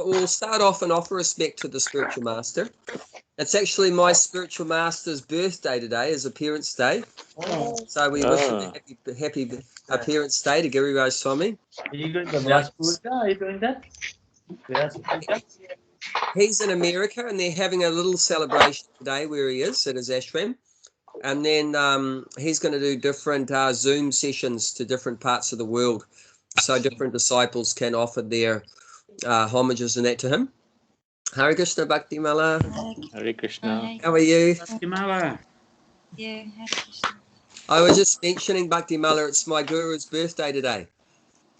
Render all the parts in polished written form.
we'll start off and offer respect to the spiritual master. It's actually my spiritual master's birthday today, his appearance day. So we wish him a happy appearance day to Giriraj Swami. Are you going to Vyas Puja? Are you doing that? Vyas Puja? He's in America and they're having a little celebration today where he is at his ashram. And then he's going to do different Zoom sessions to different parts of the world, so different disciples can offer their homages and that to him. Hare Krishna Bhakti Mala. Hare Krishna. How are you? Bhakti Mala. Yeah, Hare Krishna. I was just mentioning Bhakti Mala. It's my guru's birthday today.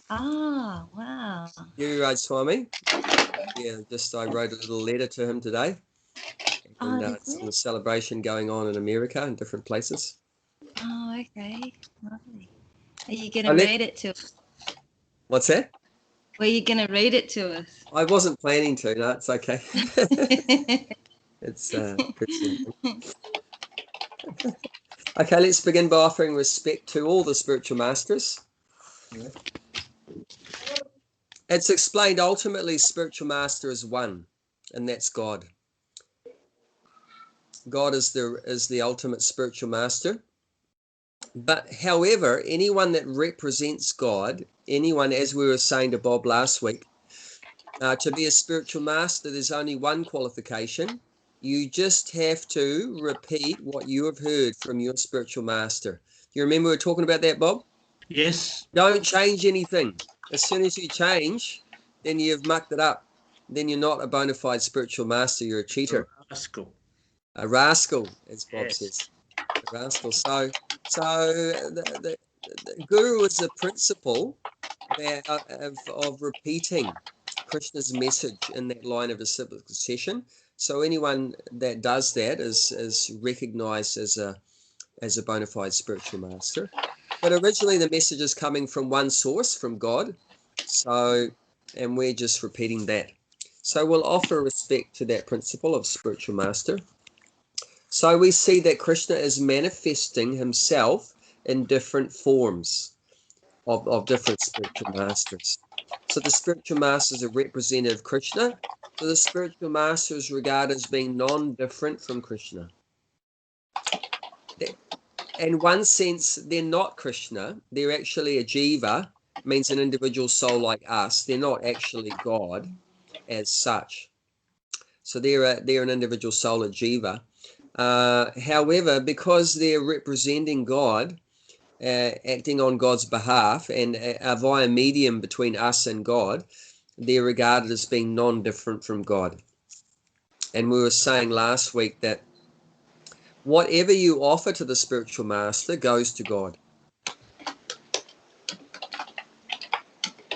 Ah, wow. Giriraj Swami. Yeah, I wrote a little letter to him today. And it's a celebration going on in America and different places. Oh, okay. Lovely. Are you going to read it to us? What's that? Were you going to read it to us? I wasn't planning to. No, it's okay. It's okay, let's begin by offering respect to all the spiritual masters. It's explained ultimately spiritual master is one, and that's God. God is the ultimate spiritual master. But however, anyone that represents God, anyone, as we were saying to Bob last week, to be a spiritual master, there's only one qualification. You just have to repeat what you have heard from your spiritual master. Do you remember we were talking about that, Bob? Yes. Don't change anything. As soon as you change, then you've mucked it up. Then you're not a bona fide spiritual master, you're a cheater. Rascal. A rascal, as Bob Yes. says. A rascal. So the guru is a principle of repeating Krishna's message in that line of disciplic succession. So anyone that does that is recognized as a bona fide spiritual master. But originally the message is coming from one source, from God. And we're just repeating that. So we'll offer respect to that principle of spiritual master. So we see that Krishna is manifesting himself in different forms of different spiritual masters. So the spiritual master is a representative of Krishna. So the spiritual master is regarded as being non-different from Krishna. In one sense, they're not Krishna. They're actually a jiva, means an individual soul like us. They're not actually God as such. So they're an individual soul, a jiva. However, because they're representing God, acting on God's behalf, and via medium between us and God, they're regarded as being non-different from God. And we were saying last week that whatever you offer to the spiritual master goes to God.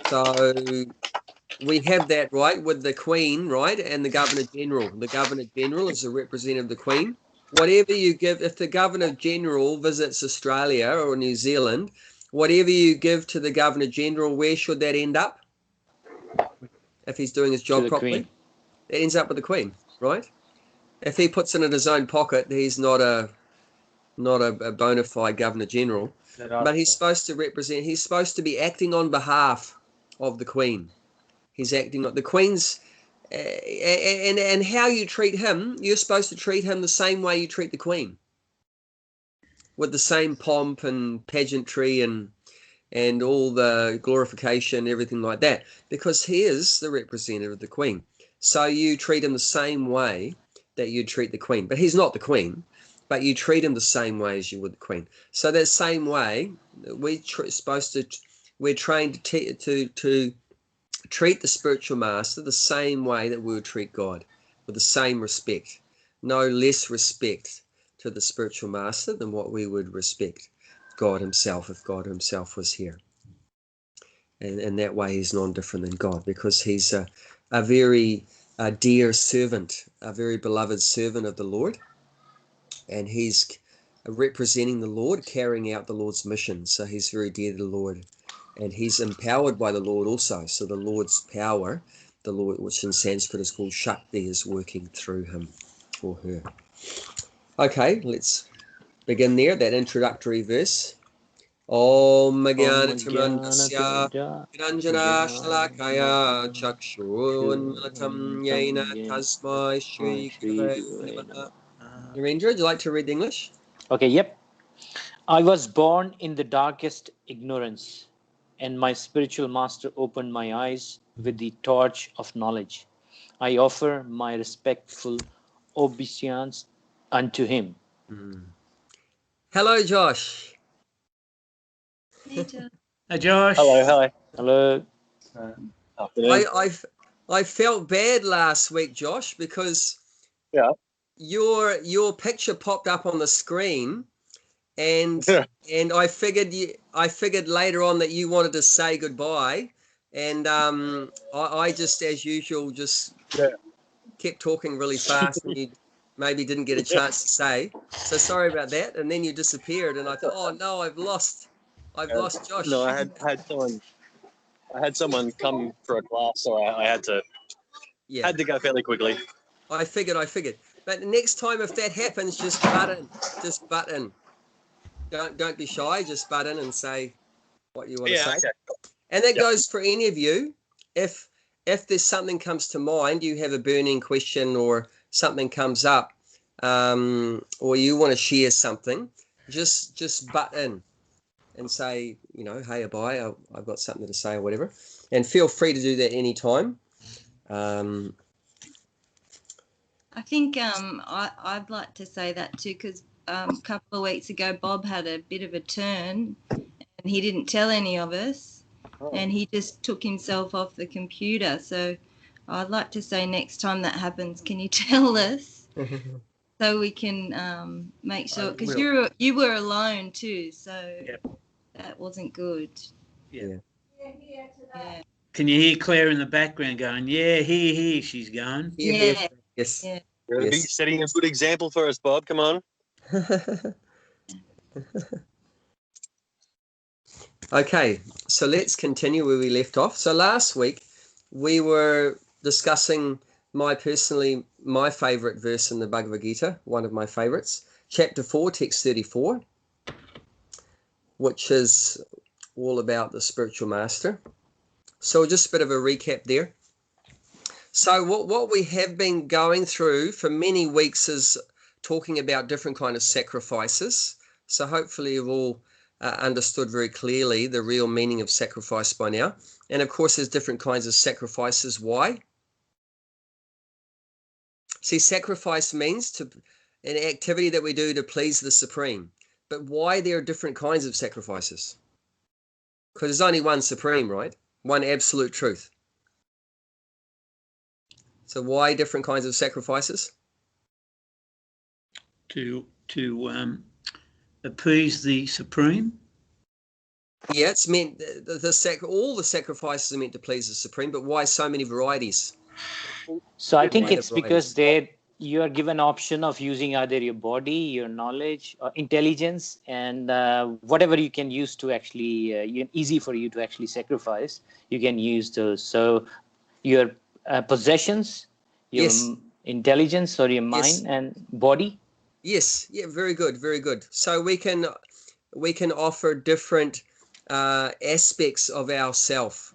So we have that, right, with the Queen, right, and the Governor General. The Governor General is a representative of the Queen. Whatever you give, if the Governor General visits Australia or New Zealand, whatever you give to the Governor General, where should that end up? If he's doing his job properly, it ends up with the Queen, right? If he puts it in his own pocket, he's not a bona fide Governor General. But he's supposed to represent, he's supposed to be acting on behalf of the Queen. He's acting on the Queen's, and how you treat him, you're supposed to treat him the same way you treat the Queen, with the same pomp and pageantry and all the glorification, everything like that, because he is the representative of the Queen. So you treat him the same way that you treat the Queen, but he's not the Queen, but you treat him the same way as you would the Queen. So that same way, we're trained to treat the spiritual master the same way that we would treat God, with the same respect, no less respect to the spiritual master than what we would respect God himself if God himself was here. And that way he's non-different than God, because he's a very dear servant, a very beloved servant of the Lord, and he's representing the Lord, carrying out the Lord's mission. So he's very dear to the Lord, and he's empowered by the Lord also. So the Lord's power, the Lord, which in Sanskrit is called Shakti, is working through him or her. Okay, let's begin there, that introductory verse. Om Om Jnanatimandasya Jnanatimirandasya Niranjana Shalakaya Chakshurunmilitam Yena Tasmai Shri Shri Gurave Gurave Namaha. Namaha. Narendra, would you like to read the English? Okay, yep. I was born in the darkest ignorance, and my spiritual master opened my eyes with the torch of knowledge. I offer my respectful obeisance unto him. Hello, Josh. Hey, Josh. Hi, Josh. Hello. Hello. Afternoon. I felt bad last week, Josh, because Yeah. your picture popped up on the screen, and I figured later on that you wanted to say goodbye, and I just, as usual, just kept talking really fast, and you maybe didn't get a chance to say. So sorry about that. And then you disappeared, and I thought, oh no, I've lost Josh. No, I had someone come for a class, so I had to go fairly quickly. I figured. But next time if that happens, just butt in. Don't be shy. Just butt in and say what you want to say. Okay. And that goes for any of you. If there's something comes to mind, you have a burning question or something comes up, or you want to share something, just butt in and say, hey, bye, I've got something to say or whatever. And feel free to do that anytime. I think I'd like to say that too, because a couple of weeks ago Bob had a bit of a turn and he didn't tell any of us, and he just took himself off the computer. So I'd like to say next time that happens, can you tell us so we can make sure, because you were alone too, so that wasn't good. Yeah. Yeah. Can you hear Claire in the background going, yeah, she's going? Yes. Yeah. You're going to be setting a good example for us, Bob. Come on. Okay, so let's continue where we left off. So last week we were discussing my favorite verse in the Bhagavad Gita, one of my favorites, chapter 4, text 34, which is all about the spiritual master. So just a bit of a recap there. So what we have been going through for many weeks is talking about different kind of sacrifices. So hopefully you've all understood very clearly the real meaning of sacrifice by now. And of course, there's different kinds of sacrifices. Why? See, sacrifice means an activity that we do to please the Supreme. But why there are different kinds of sacrifices? Because there's only one Supreme, right? One absolute truth. So why different kinds of sacrifices? To appease the Supreme. Yeah, it's meant all the sacrifices are meant to please the Supreme, but why so many varieties? So I think it's because you are given option of using either your body, your knowledge, or intelligence, and whatever you can use to actually easy for you to actually sacrifice. You can use those. So your possessions, your intelligence, or your mind and body. Yes, yeah, very good. So we can offer different aspects of ourself.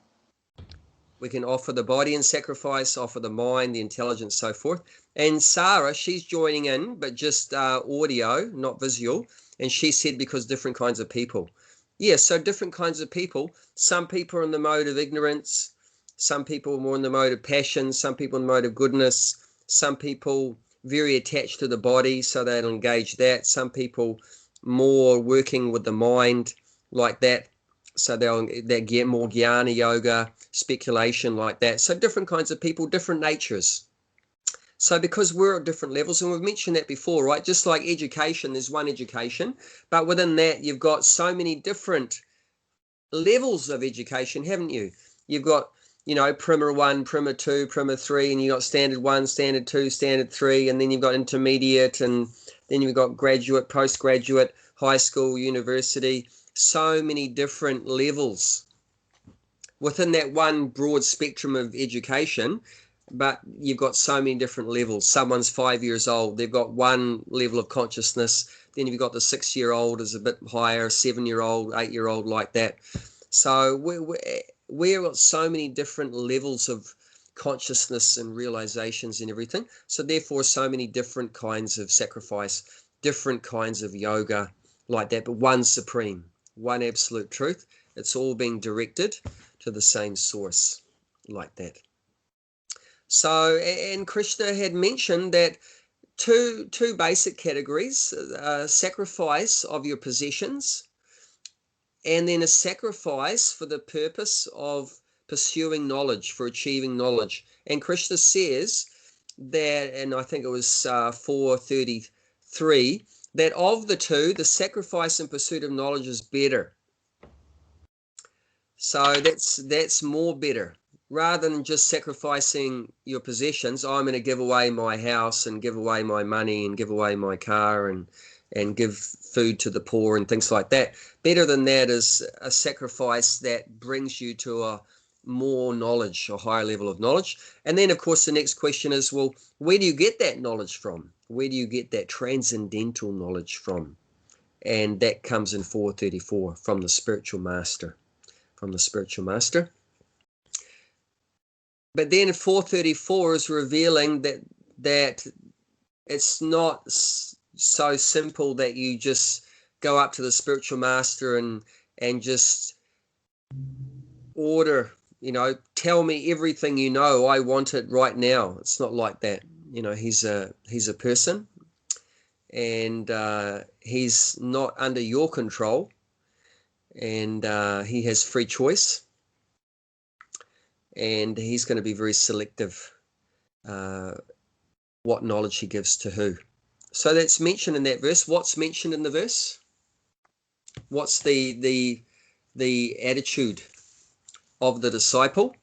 We can offer the body in sacrifice, offer the mind, the intelligence, so forth. And Sarah, she's joining in, but just audio, not visual. And she said because different kinds of people. Yeah, so different kinds of people. Some people are in the mode of ignorance. Some people are more in the mode of passion. Some people in the mode of goodness. Some people very attached to the body, so they'll engage that. Some people more working with the mind like that. So they'll get more jnana yoga, speculation like that. So different kinds of people, different natures. So because we're at different levels, and we've mentioned that before, right? Just like education, there's one education, but within that, you've got so many different levels of education, haven't you? You've got, Primer 1, Primer 2, Primer 3, and you've got Standard 1, Standard 2, Standard 3, and then you've got intermediate, and then you've got graduate, postgraduate, high school, university. So many different levels within that one broad spectrum of education, but you've got so many different levels. Someone's 5 years old, they've got one level of consciousness. Then you've got the 6-year-old is a bit higher, 7-year-old, 8-year-old, like that. So we're got so many different levels of consciousness and realizations and everything. So therefore, so many different kinds of sacrifice, different kinds of yoga, like that. But one supreme, one absolute truth. It's all being directed to the same source, like that. So, and Krishna had mentioned that two basic categories, sacrifice of your possessions, and then a sacrifice for the purpose of pursuing knowledge, for achieving knowledge. And Krishna says that, and I think it was 4:33, that of the two, the sacrifice in pursuit of knowledge is better. So that's more better. Rather than just sacrificing your possessions, I'm going to give away my house and give away my money and give away my car and give food to the poor and things like that. Better than that is a sacrifice that brings you to a more knowledge, a higher level of knowledge. And then, of course, the next question is, well, where do you get that knowledge from? Where do you get that transcendental knowledge from? And that comes in 4:34, from the spiritual master. From the spiritual master. But then 4:34 is revealing that it's not so simple that you just go up to the spiritual master and just order, tell me everything you know. I want it right now. It's not like that. He's a person, and he's not under your control, and he has free choice. And he's going to be very selective what knowledge he gives to who. So that's mentioned in that verse. What's mentioned in the verse? What's the attitude of the disciple?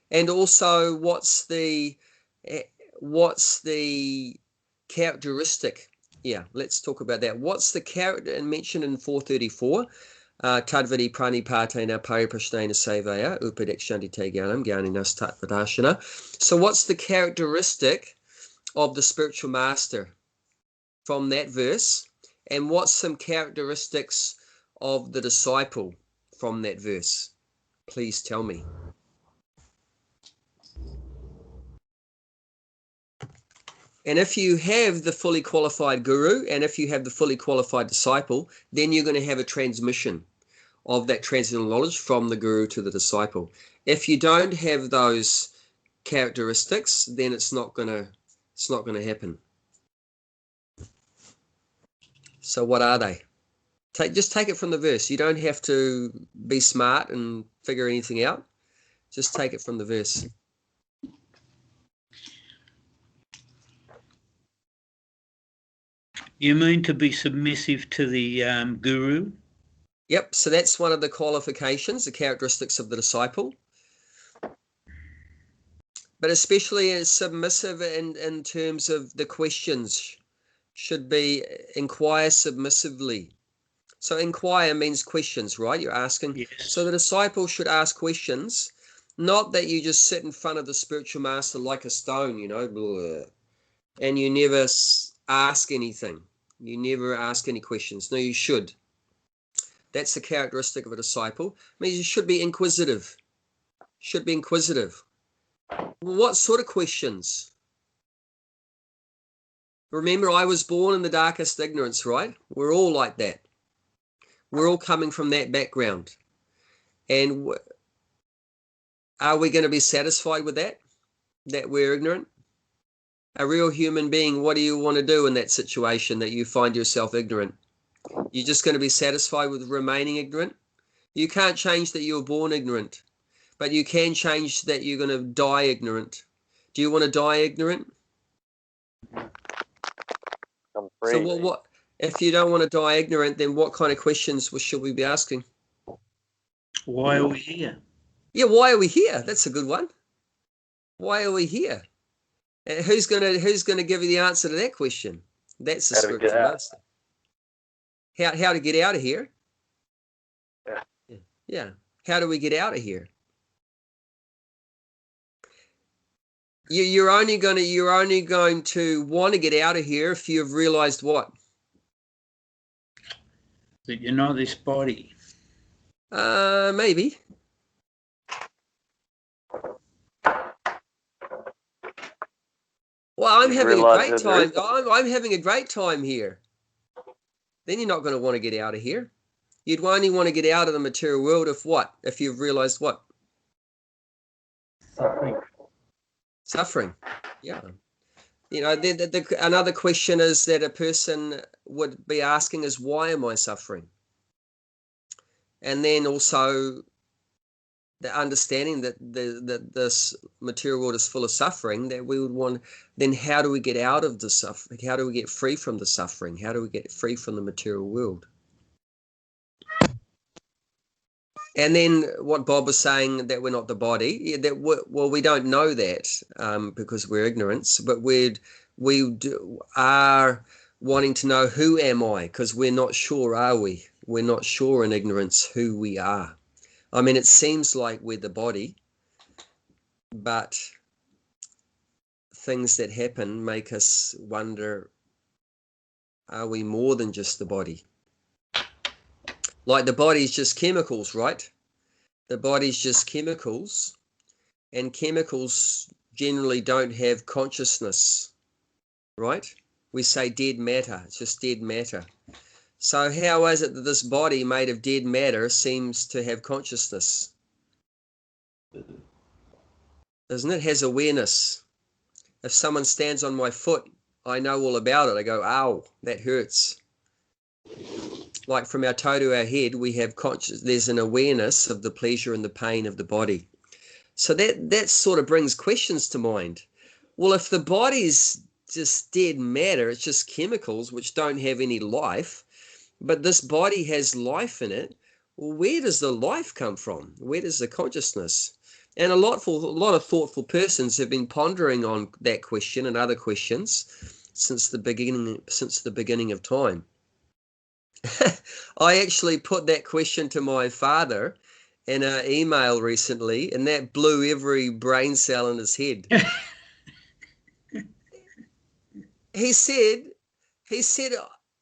And also what's the characteristic? Yeah, let's talk about that. What's the character mentioned in 4:34? Tadvadi pranipatena pariprashnena sevaya upadekshanti te gyanam gyaninas tatvadashana. So what's the characteristic of the spiritual master from that verse? And what's some characteristics of the disciple from that verse? Please tell me. And if you have the fully qualified guru, and if you have the fully qualified disciple, then you're going to have a transmission of that transcendental knowledge from the guru to the disciple. If you don't have those characteristics, then it's not going to happen. So what are they? Just take it from the verse. You don't have to be smart and figure anything out. Just take it from the verse. You mean to be submissive to the guru? Yep, so that's one of the qualifications, the characteristics of the disciple. But especially as submissive in terms of the questions should be inquire submissively. So inquire means questions, right? You're asking. Yes. So the disciple should ask questions, not that you just sit in front of the spiritual master like a stone, and you never ask anything. You never ask any questions. No, you should. That's the characteristic of a disciple. It means you should be inquisitive. Should be inquisitive. What sort of questions? Remember, I was born in the darkest ignorance, right? We're all like that. We're all coming from that background. And are we going to be satisfied with that we're ignorant? A real human being, what do you want to do in that situation that you find yourself ignorant? You're just going to be satisfied with remaining ignorant? You can't change that you were born ignorant, but you can change that you're going to die ignorant. Do you want to die ignorant? So what if you don't want to die ignorant, then what kind of questions should we be asking? Why are we here? Yeah, why are we here? That's a good one. Why are we here? Who's going to give you the answer to that question? That's the spiritual master. How to get out of here? Yeah. How do we get out of here? You're only going to want to get out of here if you've realized what? That you're not this body? Maybe. Well, I'm having a great time. I'm having a great time here. Then you're not going to want to get out of here. You'd only want to get out of the material world if what? If you've realized what? Suffering. Suffering. Yeah. You know, another question is that a person would be asking is, why am I suffering? And then also the understanding that this material world is full of suffering, that we would want, then how do we get out of the suffering? How do we get free from the suffering? How do we get free from the material world? And then what Bob was saying, that we're not the body, well, we don't know that because we're ignorance, but we are wanting to know, who am I? Because we're not sure, are we? We're not sure in ignorance who we are. I mean, it seems like we're the body, but things that happen make us wonder, are we more than just the body? Like the body's just chemicals, right? The body's just chemicals, and chemicals generally don't have consciousness, right? We say dead matter, it's just dead matter. So how is it that this body made of dead matter seems to have consciousness? Doesn't it? It has awareness. If someone stands on my foot, I know all about it. I go, ow, that hurts. Like from our toe to our head, we have there's an awareness of the pleasure and the pain of the body. So that sort of brings questions to mind. Well, if the body's just dead matter, it's just chemicals which don't have any life, but this body has life in it, well, where does the life come from? Where does the consciousness? And a lot of thoughtful persons have been pondering on that question and other questions since the beginning of time. I actually put that question to my father in an email recently, and that blew every brain cell in his head. He said,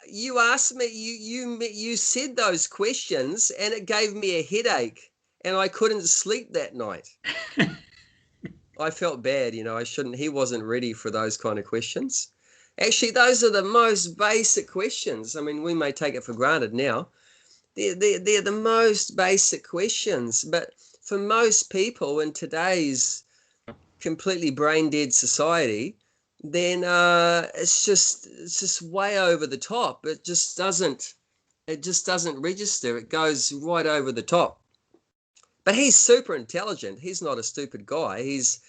you asked me, you said those questions, and it gave me a headache, and I couldn't sleep that night. I felt bad, he wasn't ready for those kind of questions. Actually, those are the most basic questions. I mean, we may take it for granted now. They're the most basic questions, but for most people in today's completely brain dead society, then it's just way over the top. It just doesn't register. It goes right over the top. But he's super intelligent. He's not a stupid guy. He's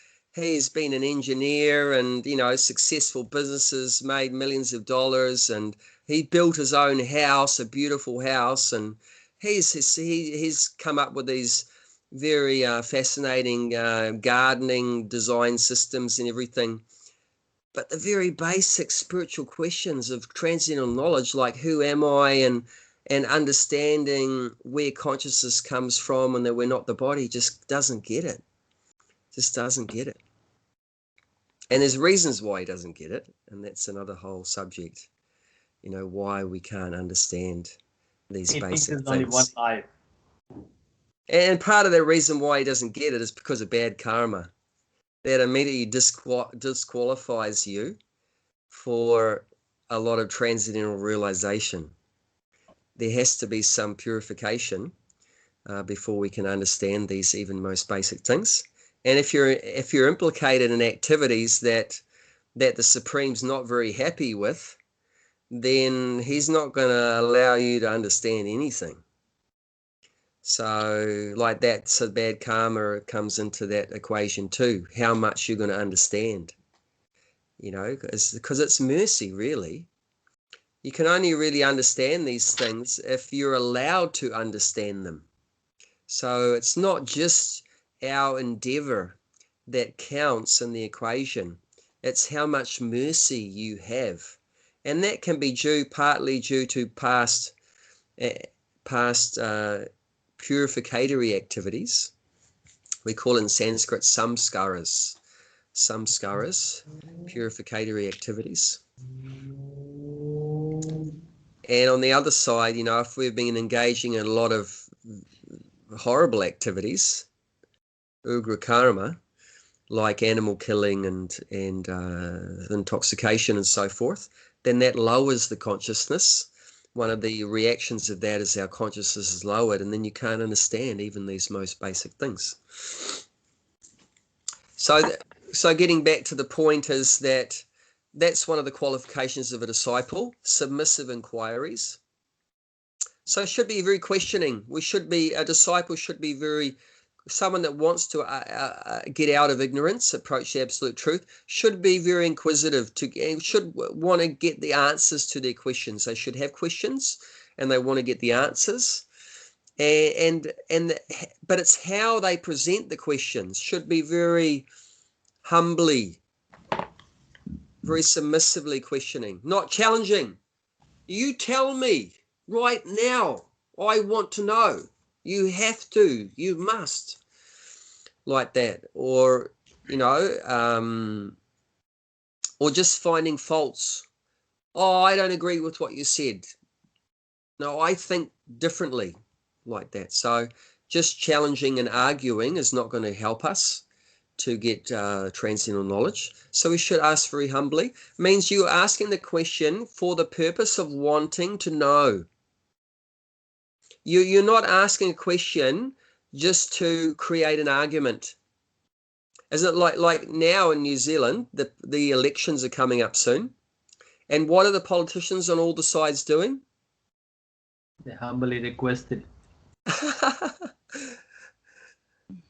been an engineer and, successful businesses, made millions of dollars, and he built his own house, a beautiful house, and he's come up with these very fascinating gardening design systems and everything. But the very basic spiritual questions of transcendental knowledge, like who am I, and understanding where consciousness comes from and that we're not the body, just doesn't get it. Just doesn't get it. And there's reasons why he doesn't get it, and that's another whole subject. Why we can't understand these basic things. Only one life. And part of the reason why he doesn't get it is because of bad karma. That immediately disqualifies you for a lot of transcendental realization. There has to be some purification before we can understand these even most basic things. And if you're implicated in activities that the Supreme's not very happy with, then he's not going to allow you to understand anything. So like that, so bad karma comes into that equation too. How much you're going to understand, because it's mercy, really. You can only really understand these things if you're allowed to understand them. So it's not just our endeavor that counts in the equation. It's how much mercy you have. And that can be partly due to past purificatory activities. We call in Sanskrit samskaras, purificatory activities. And on the other side, if we've been engaging in a lot of horrible activities, ugra karma, like animal killing and intoxication and so forth, then that lowers the consciousness. One of the reactions of that is our consciousness is lowered, and then you can't understand even these most basic things. So getting back to the point is that's one of the qualifications of a disciple, submissive inquiries. So it should be very questioning. A disciple should be someone that wants to get out of ignorance, approach the absolute truth, should be very inquisitive, should want to get the answers to their questions. They should have questions and they want to get the answers. But it's how they present the questions should be very humbly, very submissively questioning, not challenging. You tell me right now. I want to know. You have to. You must. Like that. Or, or just finding faults. Oh, I don't agree with what you said. No, I think differently. Like that. So just challenging and arguing is not going to help us to get transcendental knowledge. So we should ask very humbly. It means you're asking the question for the purpose of wanting to know. You're not asking a question just to create an argument. Isn't it like now in New Zealand, the elections are coming up soon. And what are the politicians on all the sides doing? They humbly requested.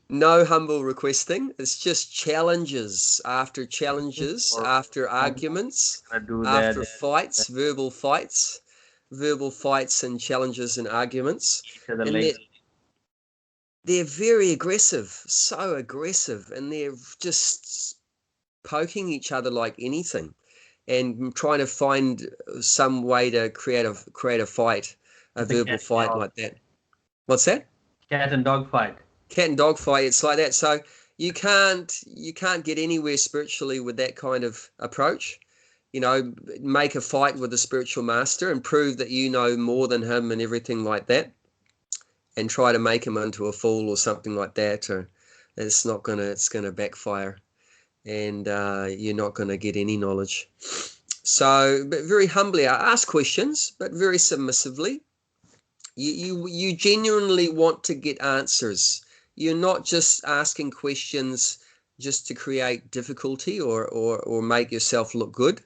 No humble requesting. It's just challenges after challenges, after arguments, after fights, verbal fights and challenges and arguments. And they're very aggressive, so aggressive, and they're just poking each other like anything and trying to find some way to create a fight, a verbal fight like that. What's that? Cat and dog fight. Cat and dog fight. It's like that. So you can't get anywhere spiritually with that kind of approach. Make a fight with the spiritual master and prove that you know more than him and everything like that, and try to make him into a fool or something like that. Or it's gonna backfire, and you're not gonna get any knowledge. So, but very humbly, I ask questions, but very submissively. You genuinely want to get answers. You're not just asking questions just to create difficulty or make yourself look good,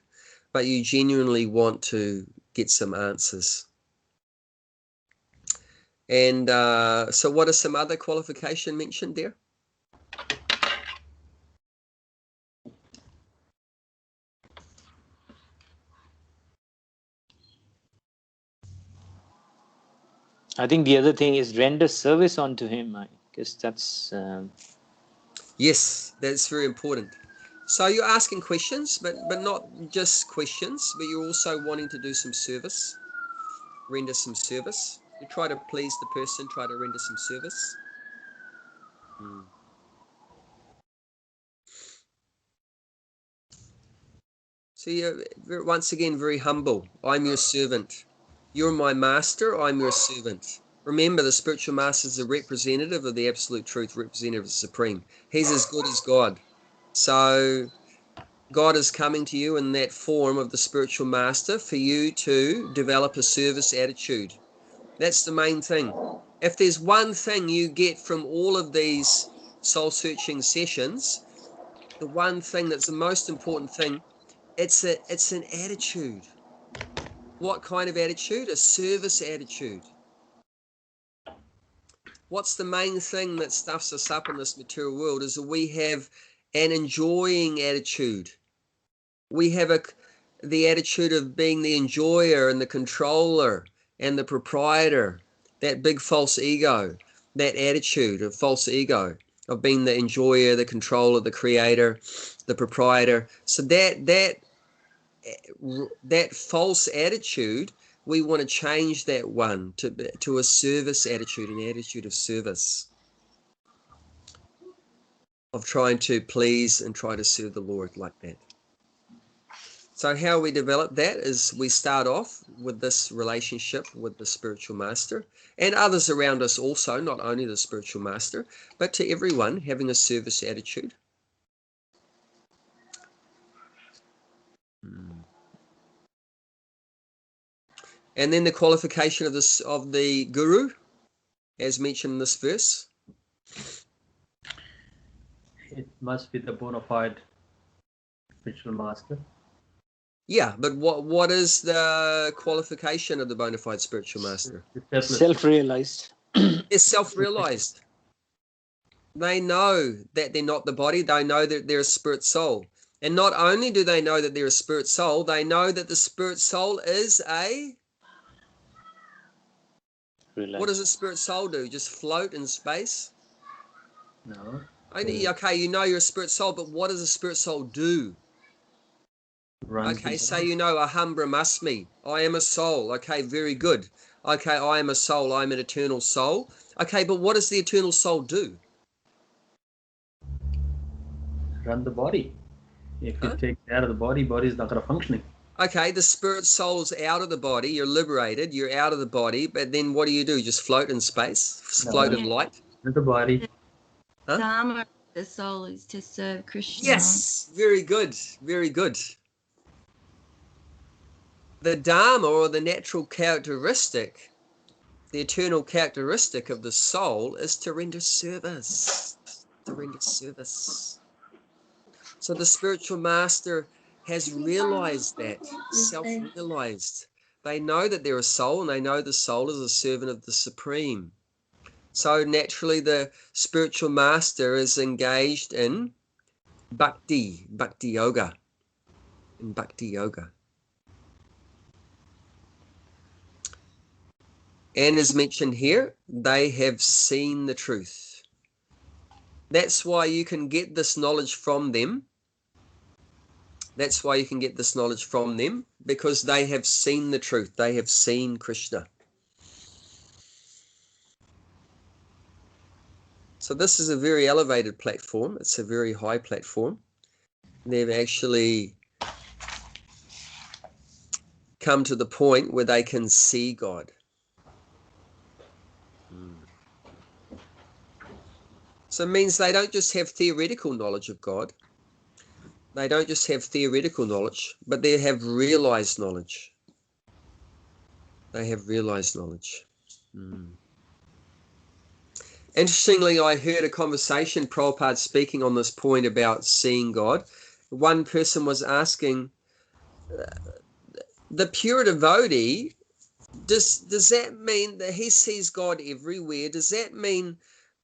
but you genuinely want to get some answers. And so what are some other qualifications mentioned there? I think the other thing is render service unto him. I guess that's... Yes, that's very important. So you're asking questions, but not just questions, but you're also wanting to do some service, render some service. You try to please the person, try to render some service. So you're once again very humble. I'm your servant. You're my master, I'm your servant. Remember, the spiritual master is a representative of the absolute truth, representative of the supreme. He's as good as God. So God is coming to you in that form of the spiritual master for you to develop a service attitude. That's the main thing. If there's one thing you get from all of these soul-searching sessions, the one thing that's the most important thing, it's an attitude. What kind of attitude? A service attitude. What's the main thing that stuffs us up in this material world is that we have an enjoying attitude. We have the attitude of being the enjoyer and the controller and the proprietor, that big false ego, that attitude of false ego, of being the enjoyer, the controller, the creator, the proprietor. So that false attitude, we want to change that one to a service attitude, an attitude of service, of trying to please and try to serve the Lord like that. So how we develop that is we start off with this relationship with the spiritual master and others around us also, not only the spiritual master, but to everyone having a service attitude. And then the qualification of the guru, as mentioned in this verse. It must be the bona fide spiritual master. Yeah, but what is the qualification of the bona fide spiritual master? Self-realized. They're self-realized. They know that they're not the body. They know that they're a spirit soul. And not only do they know that they're a spirit soul, they know that the spirit soul is a... What does a spirit soul do? Just float in space? No. Okay, you know you're a spirit soul, but what does a spirit soul do? Okay, say you know aham brahmasmi. I am a soul. Okay, very good. Okay, I am a soul. I'm an eternal soul. Okay, but what does the eternal soul do? Run the body. If you take it out of the body, body is not going to function. Okay, the spirit soul's out of the body. You're liberated. You're out of the body. But then what do? Just float in space? Float in light? Not the body. The dharma of the soul is to serve Krishna. Yes, very good. Very good. The dharma, or the natural characteristic, the eternal characteristic of the soul is to render service. To render service. So the spiritual master has realized that, self-realized. They know that they're a soul, and they know the soul is a servant of the Supreme. So naturally the spiritual master is engaged in bhakti yoga, in bhakti yoga. And as mentioned here, they have seen the truth. That's why you can get this knowledge from them. That's why you can get this knowledge from them, because they have seen the truth. They have seen Krishna. So this is a very elevated platform. It's a very high platform. They've actually come to the point where they can see God. So it means they don't just have theoretical knowledge of God. They don't just have theoretical knowledge, but they have realized knowledge. They have realized knowledge. Interestingly, I heard a conversation, Prabhupada speaking on this point about seeing God. One person was asking, the pure devotee, does that mean that he sees God everywhere? Does that mean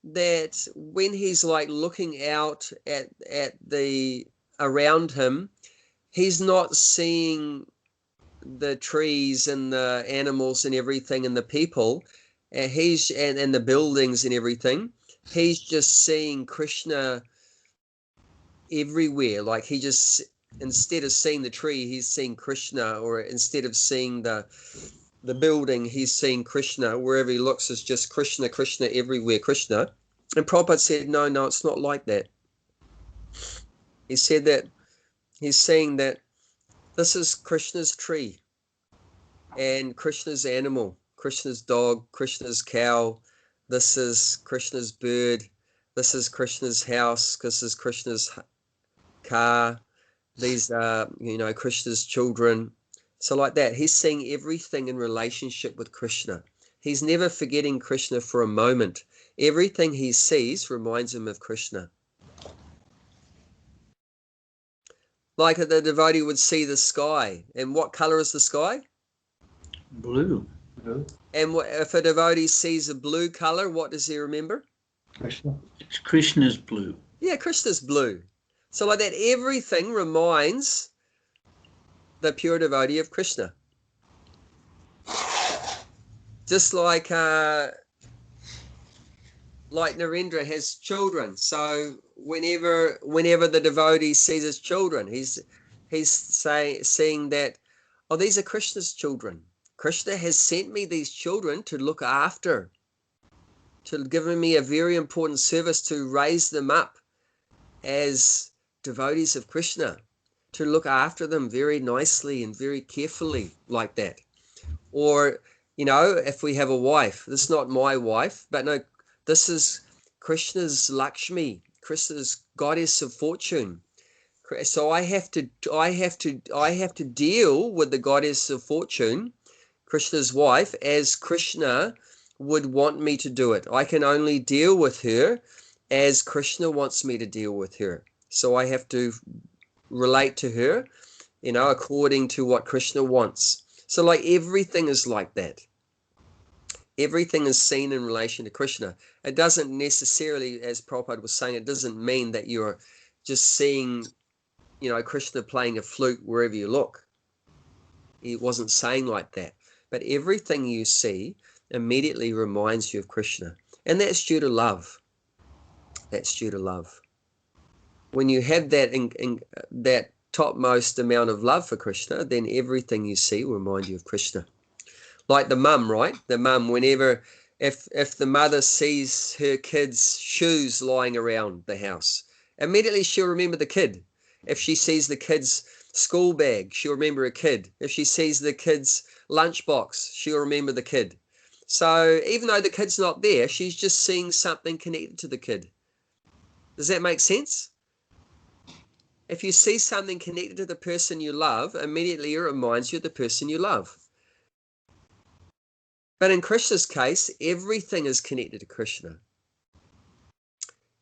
that when he's like looking out at the around him, he's not seeing the trees and the animals and everything and the people, and the buildings and everything? He's just seeing Krishna everywhere. Like he just, instead of seeing the tree, he's seeing Krishna, or instead of seeing the building, he's seeing Krishna. Wherever he looks is just Krishna, Krishna everywhere, Krishna. And Prabhupada said, no, it's not like that. He said that he's saying that this is Krishna's tree and Krishna's animal, Krishna's dog, Krishna's cow. This is Krishna's bird. This is Krishna's house. This is Krishna's car. These are, Krishna's children. So like that, he's seeing everything in relationship with Krishna. He's never forgetting Krishna for a moment. Everything he sees reminds him of Krishna. Like the devotee would see the sky. And what color is the sky? Blue. And if a devotee sees a blue color, what does he remember? Krishna. It's Krishna's blue. Yeah, Krishna's blue. So like that, everything reminds the pure devotee of Krishna. Just like Narendra has children. So whenever the devotee sees his children, he's seeing that, oh, these are Krishna's children. Krishna has sent me these children to look after, to give me a very important service, to raise them up as devotees of Krishna. to look after them very nicely and very carefully like that. Or, you know, if we have a wife, this is not my wife, but no, this is Krishna's Lakshmi, Krishna's goddess of fortune. So I have to deal with the goddess of fortune, Krishna's wife, as Krishna would want me to do it. I can only deal with her as Krishna wants me to deal with her. So I have to relate to her, you know, according to what Krishna wants. So like everything is like that. Everything is seen in relation to Krishna. It doesn't necessarily, as Prabhupada was saying, it doesn't mean that you're just seeing, you know, Krishna playing a flute wherever you look. He wasn't saying like that. But everything you see immediately reminds you of Krishna. And that's due to love. That's due to love. When you have that that topmost amount of love for Krishna, then everything you see will remind you of Krishna. Like the mum, right? The mum, whenever, if the mother sees her kid's shoes lying around the house, immediately she'll remember the kid. If she sees the kid's school bag, she'll remember a kid. If she sees the kid's lunchbox, she'll remember the kid. So even though the kid's not there, she's just seeing something connected to the kid. Does that make sense? If you see something connected to the person you love, immediately it reminds you of the person you love. But in Krishna's case, everything is connected to Krishna.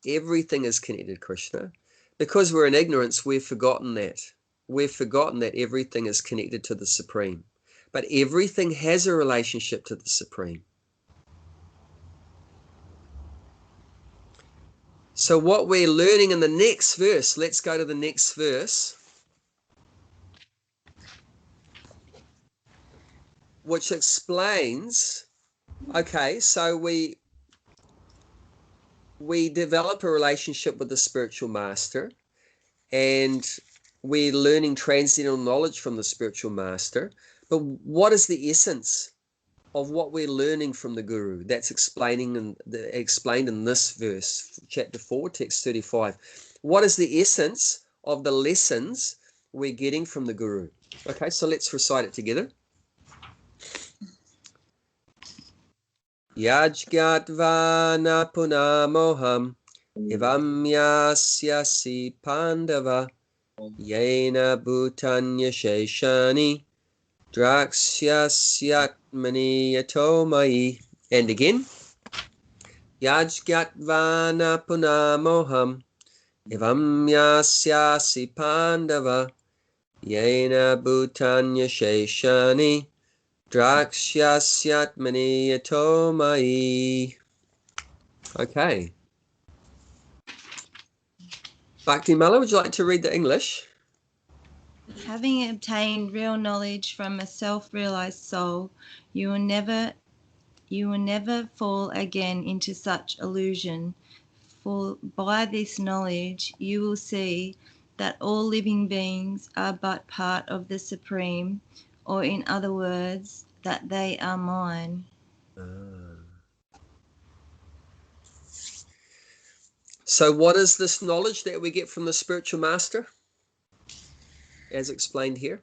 Everything is connected to Krishna. Because we're in ignorance, we've forgotten that. We've forgotten that everything is connected to the Supreme. But everything has a relationship to the Supreme. So what we're learning in the next verse, let's go to the next verse, which explains, okay, so we develop a relationship with the spiritual master, and we're learning transcendental knowledge from the spiritual master. But what is the essence of what we're learning from the Guru? That's explained in this verse, chapter 4, text 35. What is the essence of the lessons we're getting from the Guru? Okay, so let's recite it together. Yajgatva na punamoham evam yasyasi pandava yena bhutanya sheshani Drakshyasyatmani yatomai. And again. Yajgatvana punamoham evam yasyasi pandava yena bhutanya sheshani Drakshyasyatmani yatomai. Okay. Bhakti Mala, would you like to read the English? Having obtained real knowledge from a self-realized soul, you will never fall again into such illusion. For by this knowledge you will see that all living beings are but part of the Supreme, or in other words, that they are mine. So what is this knowledge that we get from the spiritual master, as explained here?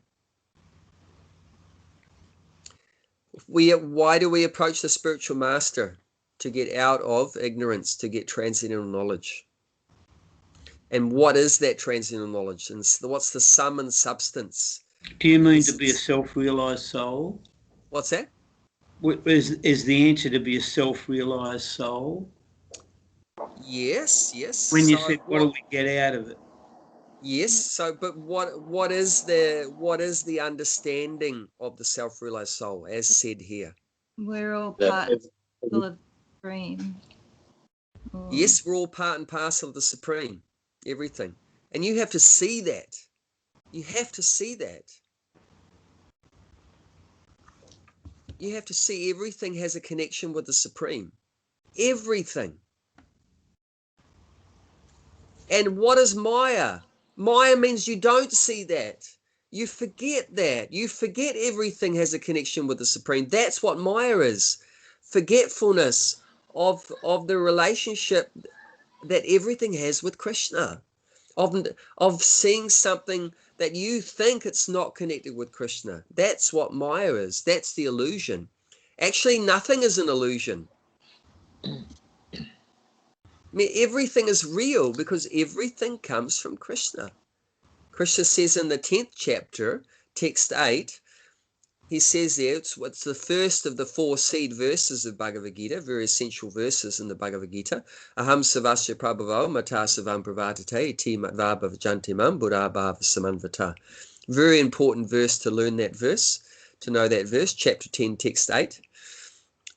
Why do we approach the spiritual master? To get out of ignorance, to get transcendental knowledge. And what is that transcendental knowledge? And what's the sum and substance? Do you mean to be a self-realized soul? What's that? Is the answer to be a self-realized soul? Yes. When you said, what do we get out of it? Yes. So, but what is the understanding of the self-realized soul, as said here? We're all parts of the Supreme. Yes, we're all part and parcel of the Supreme. Everything. And you have to see that. You have to see that. You have to see everything has a connection with the Supreme. Everything. And what is Maya? Maya means you don't see that. You forget that. You forget everything has a connection with the Supreme. That's what Maya is. Forgetfulness of the relationship that everything has with Krishna. Of seeing something that you think it's not connected with Krishna. That's what Maya is. That's the illusion. Actually, nothing is an illusion. I mean, everything is real because everything comes from Krishna. Krishna says in the 10th chapter, text 8, he says there, it's the first of the 4 seed verses of Bhagavad Gita, very essential verses in the Bhagavad Gita. Aham savasya prabhavo mata savam pravartate ti matvabha jantimam buddhabhava samanvata. Very important verse to learn that verse, to know that verse, chapter 10, text 8.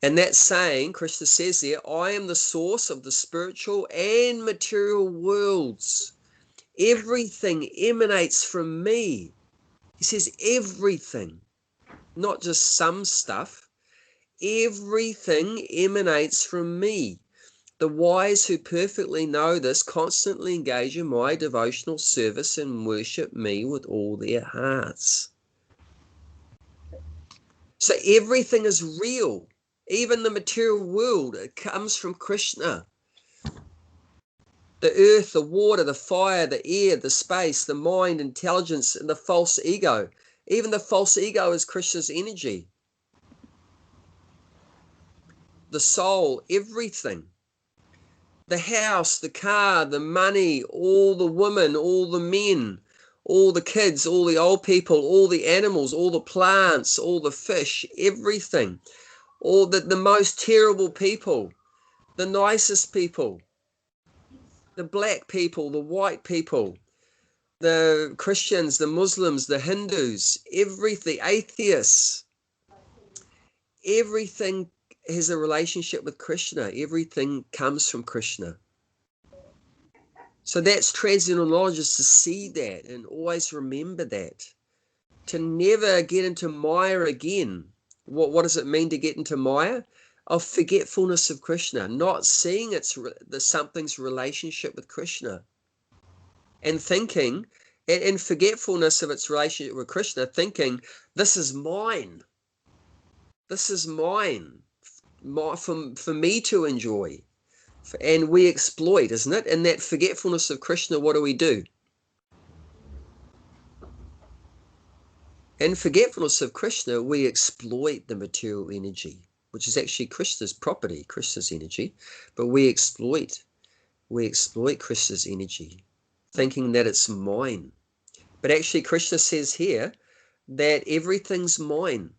And that's saying, Krishna says there, I am the source of the spiritual and material worlds. Everything emanates from me. He says everything, not just some stuff. Everything emanates from me. The wise who perfectly know this constantly engage in my devotional service and worship me with all their hearts. So everything is real. Even the material world, it comes from Krishna. The earth, the water, the fire, the air, the space, the mind, intelligence, and the false ego. Even the false ego is Krishna's energy. The soul, everything. The house, the car, the money, all the women, all the men, all the kids, all the old people, all the animals, all the plants, all the fish, everything. All the most terrible people, the nicest people. The black people, the white people, the Christians, the Muslims, the Hindus, the atheists, everything has a relationship with Krishna. Everything comes from Krishna. So that's transcendental knowledge, is to see that and always remember that. To never get into Maya again. What does it mean to get into Maya? Of forgetfulness of Krishna, not seeing something's relationship with Krishna, and thinking, and forgetfulness of its relationship with Krishna, thinking, this is mine. This is mine, for me to enjoy. And we exploit, isn't it? And that forgetfulness of Krishna, what do? In forgetfulness of Krishna, we exploit the material energy, which is actually Krishna's property, Krishna's energy, but we exploit Krishna's energy, thinking that it's mine. But actually Krishna says here that everything's mine.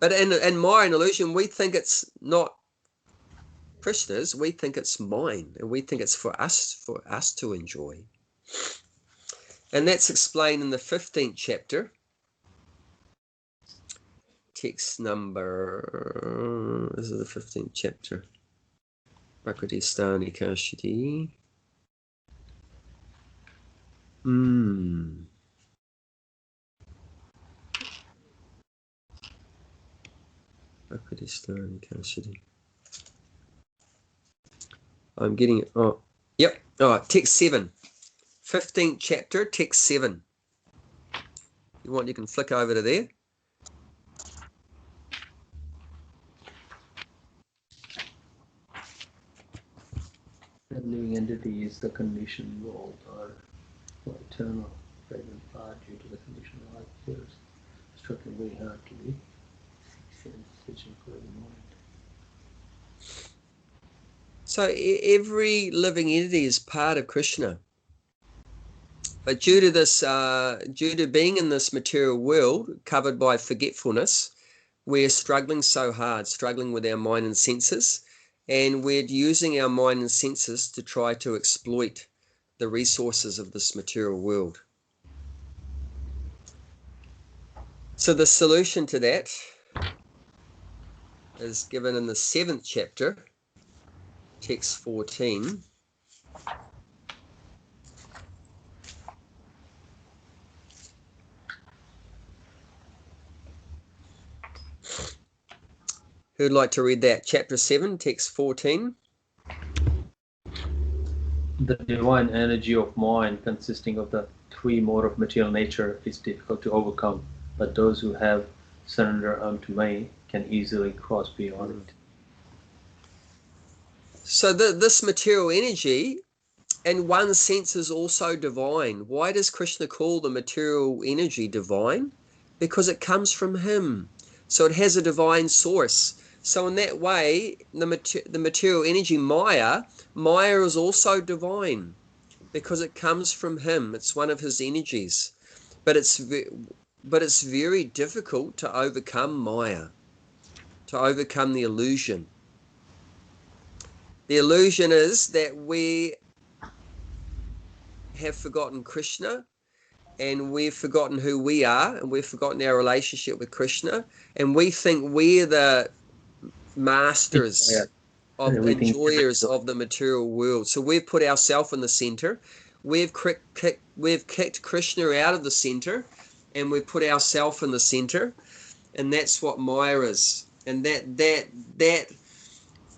But in Maya and illusion, we think it's not Krishna's, we think it's mine, and we think it's for us to enjoy. And that's explained in the 15th chapter. Text number, this is the 15th chapter. Prakritistani Kashiti. Prakritistani Kashiti. I'm getting it. Oh, yep. Oh, text 7. 15th chapter, text 7. You can flick over to there. The living entity is the conditioned world or eternal present part due to the conditioned life force. Struggling very hard to be searching for the moment. So every living entity is part of Krishna. But due to being in this material world covered by forgetfulness, we're struggling so hard, struggling with our mind and senses, and we're using our mind and senses to try to exploit the resources of this material world. So the solution to that is given in the 7th chapter, text 14. Who'd like to read that? Chapter 7, text 14. The divine energy of mind, consisting of the 3 modes of material nature, is difficult to overcome, but those who have surrendered unto me can easily cross beyond it. So this material energy in one sense is also divine. Why does Krishna call the material energy divine? Because it comes from him. So it has a divine source. So in that way, the material energy, Maya is also divine because it comes from him. It's one of his energies. But it's very difficult to overcome Maya, to overcome the illusion. The illusion is that we have forgotten Krishna, and we've forgotten who we are, and we've forgotten our relationship with Krishna, and we think we're the masters of enjoyers of the material world. So we've put ourselves in the center. We've kicked Krishna out of the center, and we've put ourselves in the center, and that's what Maya is. And that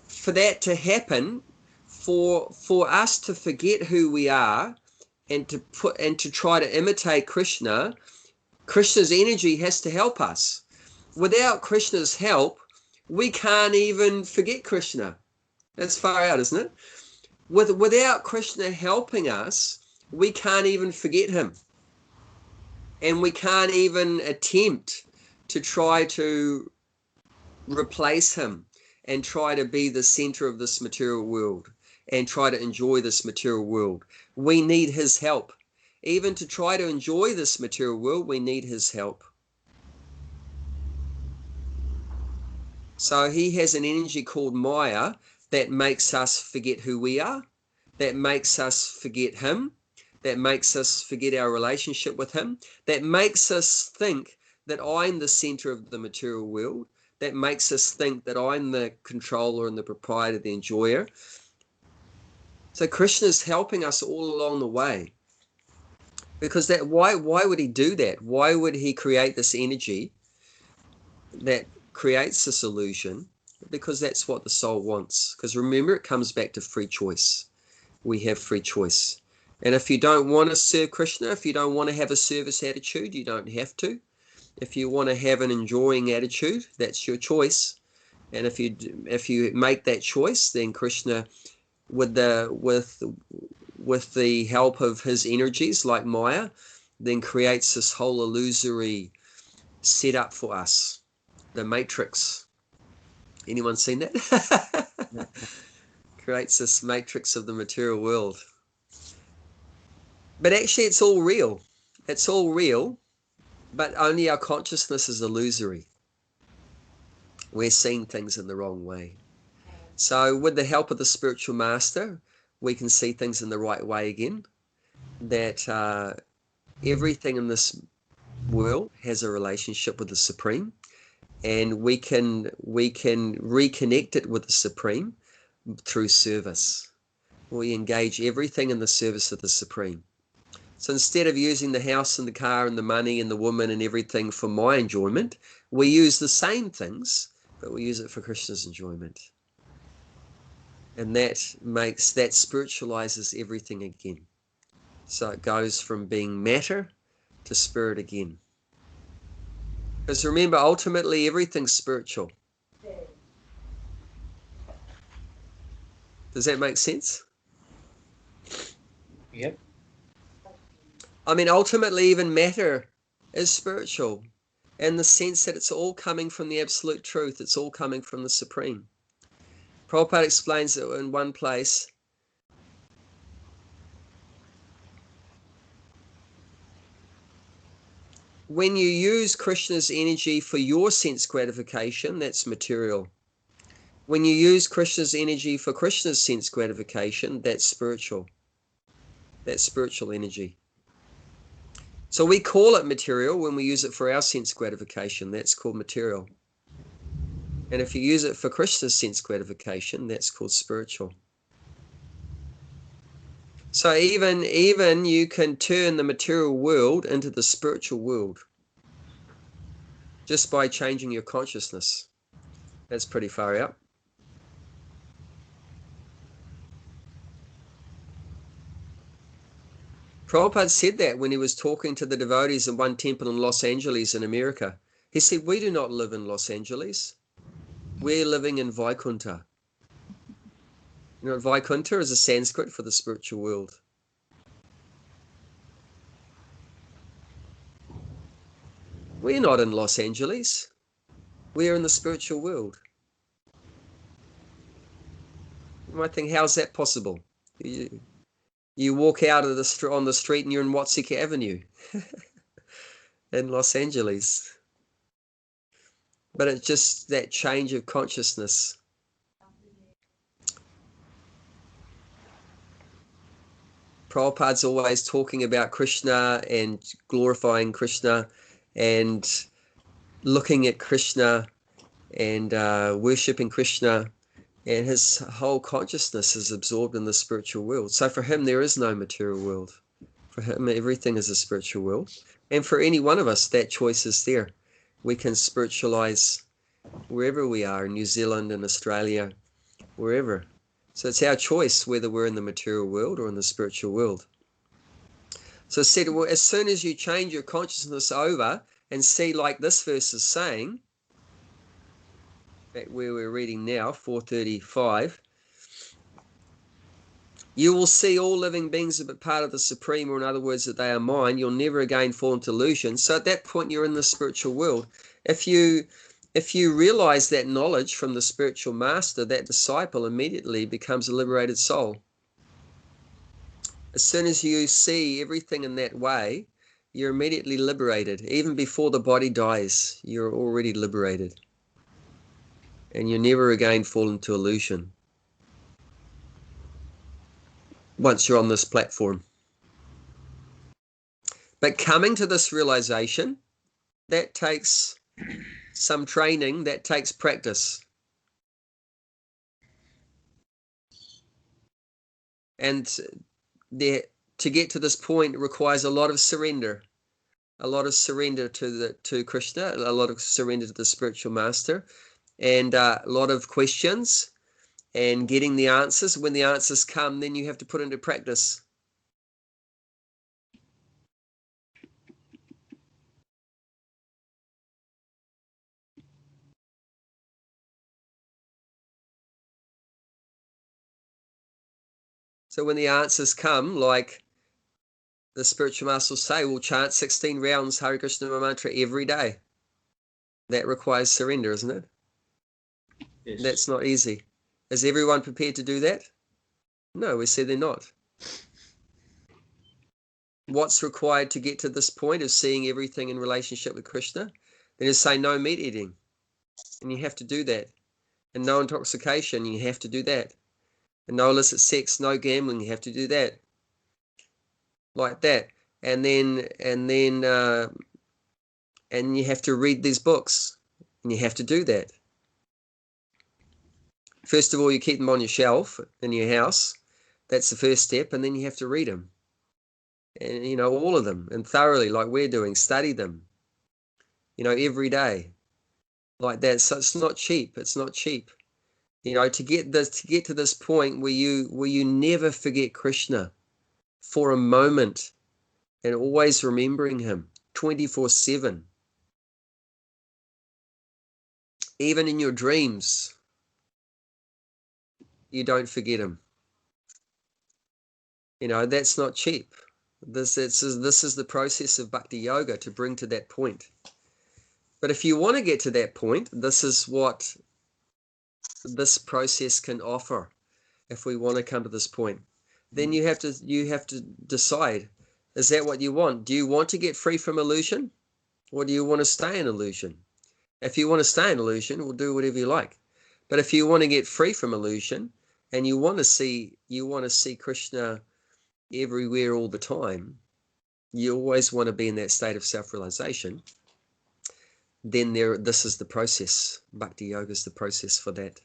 for that to happen, for us to forget who we are, and to try to imitate Krishna, Krishna's energy has to help us. Without Krishna's help, we can't even forget Krishna. That's far out, isn't it? Without Krishna helping us, we can't even forget him. And we can't even attempt to try to replace him and try to be the center of this material world and try to enjoy this material world. We need his help. Even to try to enjoy this material world, we need his help. So he has an energy called Maya that makes us forget who we are, that makes us forget him, that makes us forget our relationship with him, that makes us think that I'm the center of the material world, that makes us think that I'm the controller and the proprietor, the enjoyer. So Krishna is helping us all along the way. Because why would he do that? Why would he create this energy that creates this illusion? Because that's what the soul wants. Because remember, it comes back to free choice. We have free choice. And if you don't want to serve Krishna, if you don't want to have a service attitude, you don't have to. If you want to have an enjoying attitude, that's your choice. And if you make that choice, then Krishna, with the help of his energies like Maya, then creates this whole illusory setup for us, the matrix. Anyone seen that? Creates this matrix of the material world. But actually it's all real. It's all real, but only our consciousness is illusory. We're seeing things in the wrong way. So with the help of the spiritual master, we can see things in the right way again, that everything in this world has a relationship with the Supreme, and we can reconnect it with the Supreme through service. We engage everything in the service of the Supreme. So instead of using the house and the car and the money and the woman and everything for my enjoyment, we use the same things, but we use it for Krishna's enjoyment. And that spiritualizes everything again. So it goes from being matter to spirit again. Because remember, ultimately everything's spiritual. Does that make sense? Yep. I mean, ultimately even matter is spiritual, in the sense that it's all coming from the absolute truth. It's all coming from the Supreme. Prabhupada explains it in one place. When you use Krishna's energy for your sense gratification, that's material. When you use Krishna's energy for Krishna's sense gratification, that's spiritual. That's spiritual energy. So we call it material when we use it for our sense gratification. That's called material. And if you use it for Krishna's sense gratification, that's called spiritual. So even you can turn the material world into the spiritual world just by changing your consciousness. That's pretty far out. Prabhupada said that when he was talking to the devotees in one temple in Los Angeles in America. He said, we do not live in Los Angeles. We're living in Vaikuntha. You know, Vaikuntha is a Sanskrit for the spiritual world. We're not in Los Angeles. We're in the spiritual world. You might think, how's that possible? You walk out of on the street and you're in Watsika Avenue in Los Angeles. But it's just that change of consciousness. Prabhupada's always talking about Krishna and glorifying Krishna and looking at Krishna and worshipping Krishna, and his whole consciousness is absorbed in the spiritual world. So for him, there is no material world. For him, everything is a spiritual world. And for any one of us, that choice is there. We can spiritualize wherever we are, in New Zealand, in Australia, wherever. So it's our choice whether we're in the material world or in the spiritual world. So I said, well, as soon as you change your consciousness over and see, like this verse is saying, where we're reading now, 435, you will see all living beings are but part of the Supreme, or in other words, that they are mine. You'll never again fall into illusion. So at that point, you're in the spiritual world. If you realize that knowledge from the spiritual master, that disciple immediately becomes a liberated soul. As soon as you see everything in that way, you're immediately liberated. Even before the body dies, you're already liberated. And you never again fall into illusion once you're on this platform. But coming to this realization, that takes some training, that takes practice. And to get to this point, it requires a lot of surrender. A lot of surrender to Krishna, a lot of surrender to the spiritual master, and a lot of questions and getting the answers. When the answers come, then you have to put into practice. So when the answers come, like the spiritual master will say, we'll chant 16 rounds Hare Krishna mantra every day. That requires surrender, isn't it? Yes. That's not easy. Is everyone prepared to do that? No, we said they're not. What's required to get to this point of seeing everything in relationship with Krishna? Then is say no meat eating. And you have to do that. And no intoxication, you have to do that. And no illicit sex, no gambling, you have to do that. Like that. And then you have to read these books. And you have to do that. First of all, you keep them on your shelf in your house. That's the first step. And then you have to read them. And, you know, all of them. And thoroughly, like we're doing. Study them. You know, every day. Like that. So it's not cheap. It's not cheap. You know, to get to this point where you never forget Krishna for a moment and always remembering him 24/7. Even in your dreams, you don't forget him. You know, that's not cheap. This is the process of bhakti yoga to bring to that point. But if you want to get to that point, this is what this process can offer. If we want to come to this point, then you have to decide, is that what you want? Do you want to get free from illusion, or do you want to stay in illusion? If you want to stay in illusion, we'll do whatever you like. But if you want to get free from illusion and you want to see Krishna everywhere all the time, you always want to be in that state of self-realization, then this is the process. Bhakti yoga is the process for that.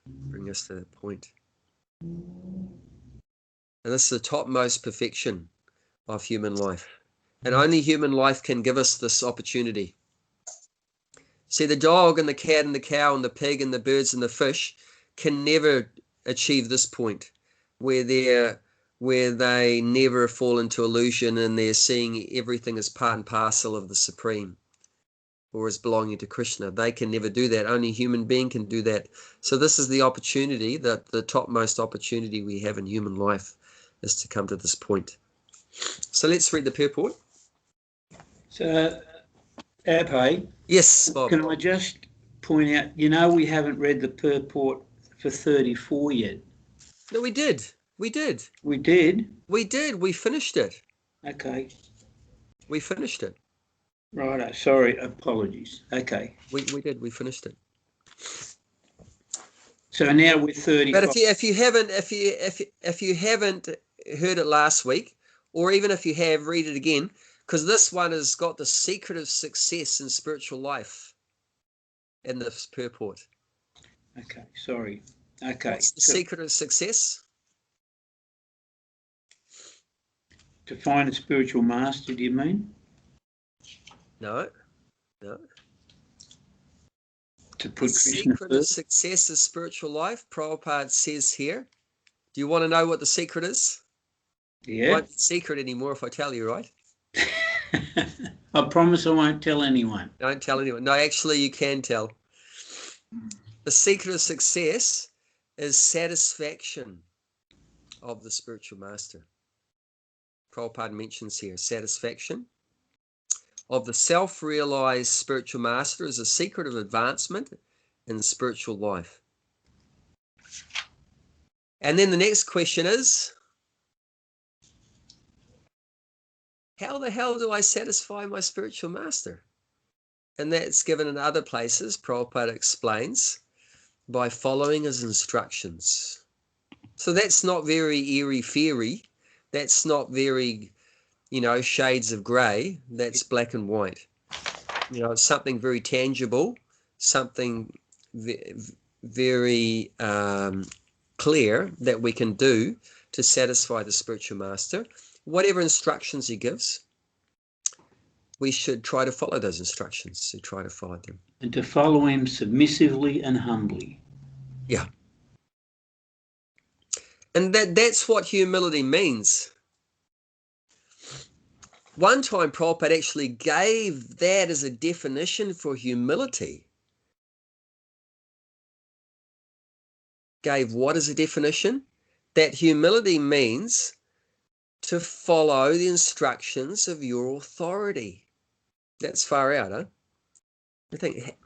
Bring us to that point. And this is the topmost perfection of human life. And only human life can give us this opportunity. See, the dog and the cat and the cow and the pig and the birds and the fish can never achieve this point where they never fall into illusion and they're seeing everything as part and parcel of the Supreme. or as belonging to Krishna. They can never do that. Only a human being can do that. So this is the opportunity, that the topmost opportunity we have in human life is to come to this point. So let's read the purport. So, Abhay, Yes, Bob. can I just point out, we haven't read the purport for 34 yet. No, we did. We did. We did? We did. We finished it. Okay. We finished it. Righto. Sorry. Apologies. Okay. We did. We finished it. So now we're 35. But if you haven't heard it last week, or even if you have, read it again, because this one has got the secret of success in spiritual life in this purport. Okay. Sorry. Okay. What's the secret of success? To find a spiritual master, do you mean? No. To The put Krishna secret of first? success is spiritual life. Prabhupada says here. Do you want to know what the secret is? It Yeah. won't be secret anymore if I tell you, right? I promise I won't tell anyone. Don't tell anyone. No, actually, you can tell. The secret of success is satisfaction of the spiritual master. Prabhupada mentions here satisfaction of the self-realized spiritual master is a secret of advancement in spiritual life. And then the next question is, how the hell do I satisfy my spiritual master? And that's given in other places. Prabhupada explains, by following his instructions. So that's not very airy-fairy. That's not very, shades of grey. That's black and white. It's something very tangible, something very clear that we can do to satisfy the spiritual master. Whatever instructions he gives, we should try to follow those instructions. So try to follow them. And to follow him submissively and humbly. Yeah. And that's what humility means. One time Prabhupada actually gave that as a definition for humility. Gave what as a definition? That humility means to follow the instructions of your authority. That's far out, huh? I think,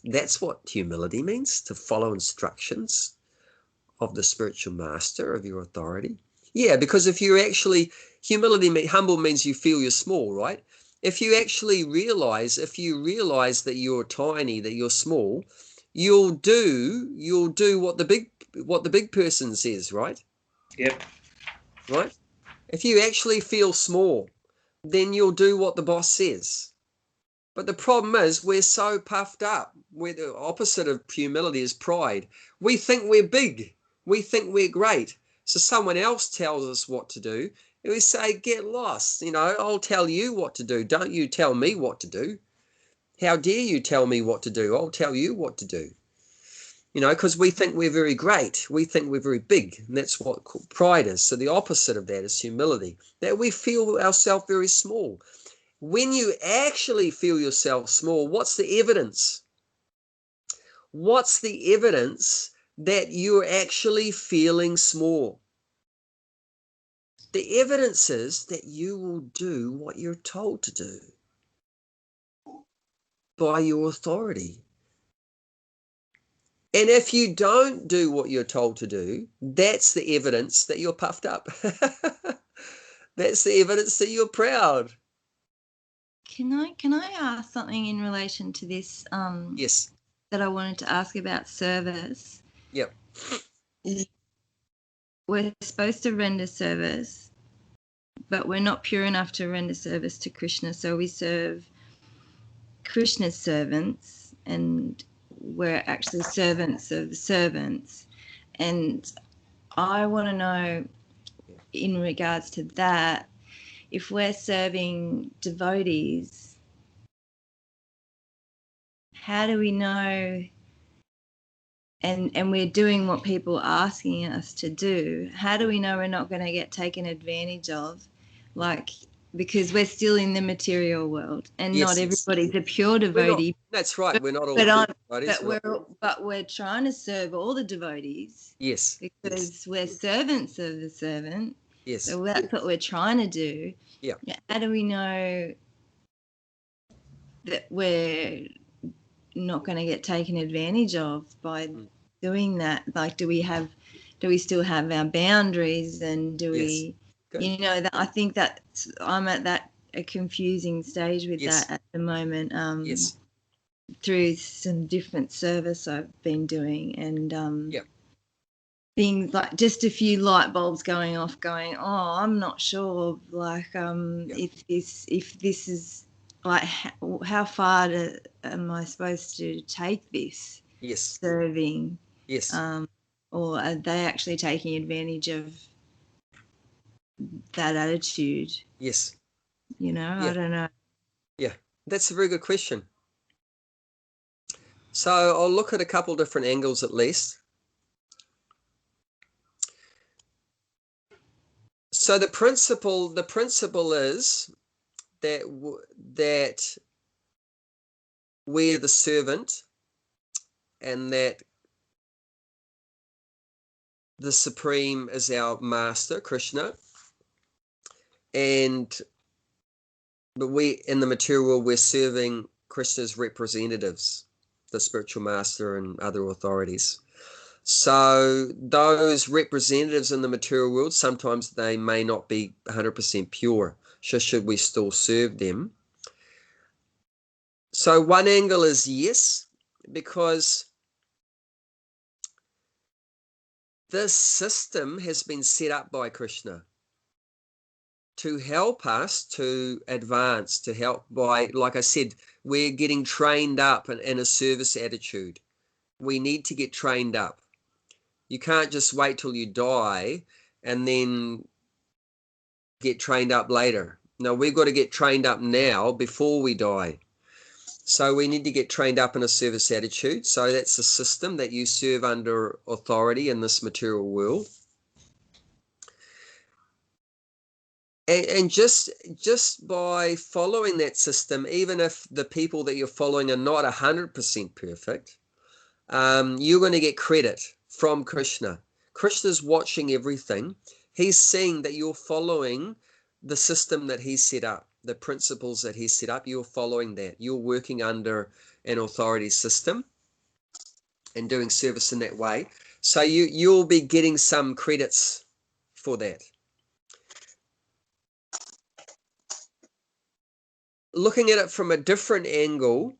that's what humility means, to follow instructions of the spiritual master, of your authority. Yeah, because if you're actually, humble means you feel you're small, right? If you realize that you're tiny, that you're small, you'll do what the big person says, right? Yep. Right? If you actually feel small, then you'll do what the boss says. But the problem is we're so puffed up. The opposite of humility is pride. We think we're big. We think we're great. So someone else tells us what to do. And we say, get lost. I'll tell you what to do. Don't you tell me what to do. How dare you tell me what to do? I'll tell you what to do. Because we think we're very great. We think we're very big. And that's what pride is. So the opposite of that is humility. That we feel ourselves very small. When you actually feel yourself small, what's the evidence? What's the evidence that you're actually feeling small? The evidence is that you will do what you're told to do by your authority. And if you don't do what you're told to do, that's the evidence that you're puffed up. That's the evidence that you're proud. Can I ask something in relation to this? Yes. That I wanted to ask about service. Yep. We're supposed to render service, but we're not pure enough to render service to Krishna. So we serve Krishna's servants, and we're actually servants of the servants. And I want to know, in regards to that, if we're serving devotees, how do we know, and we're doing what people are asking us to do, how do we know we're not going to get taken advantage of? Like because we're still in the material world, and Yes, not yes. everybody's a pure devotee. That's right. We're not all devotees. But we're trying to serve all the devotees. Yes. Because we're servants of the servant. Yes. So that's what we're trying to do. Yeah. How do we know that we're not going to get taken advantage of by doing that? Like, do we still have our boundaries, and do we, you know, that I think that I'm at a confusing stage with that at the moment. Yes. Through some different service I've been doing, and things like just a few light bulbs going off, going, oh, I'm not sure, like, if this is, like, how far am I supposed to take this serving? Yes. Or are they actually taking advantage of that attitude? Yes. You know, I don't know. Yeah, that's a very good question. So I'll look at a couple different angles at least. So the principle is that we're the servant, and that the Supreme is our master, Krishna, but we in the material world, we're serving Krishna's representatives, the spiritual master and other authorities. So those representatives in the material world, sometimes they may not be 100% pure. So should we still serve them? So one angle is yes, because this system has been set up by Krishna to help us to advance, to help by, like I said, we're getting trained up in a service attitude. We need to get trained up. You can't just wait till you die and then get trained up later. No, we've got to get trained up now before we die. So we need to get trained up in a service attitude. So that's the system, that you serve under authority in this material world. And just by following that system, even if the people that you're following are not 100% perfect, you're going to get credit from Krishna. Krishna's watching everything. He's seeing that you're following the system that he set up, the principles that he set up. You're following that. You're working under an authority system and doing service in that way. So you'll be getting some credits for that. Looking at it from a different angle,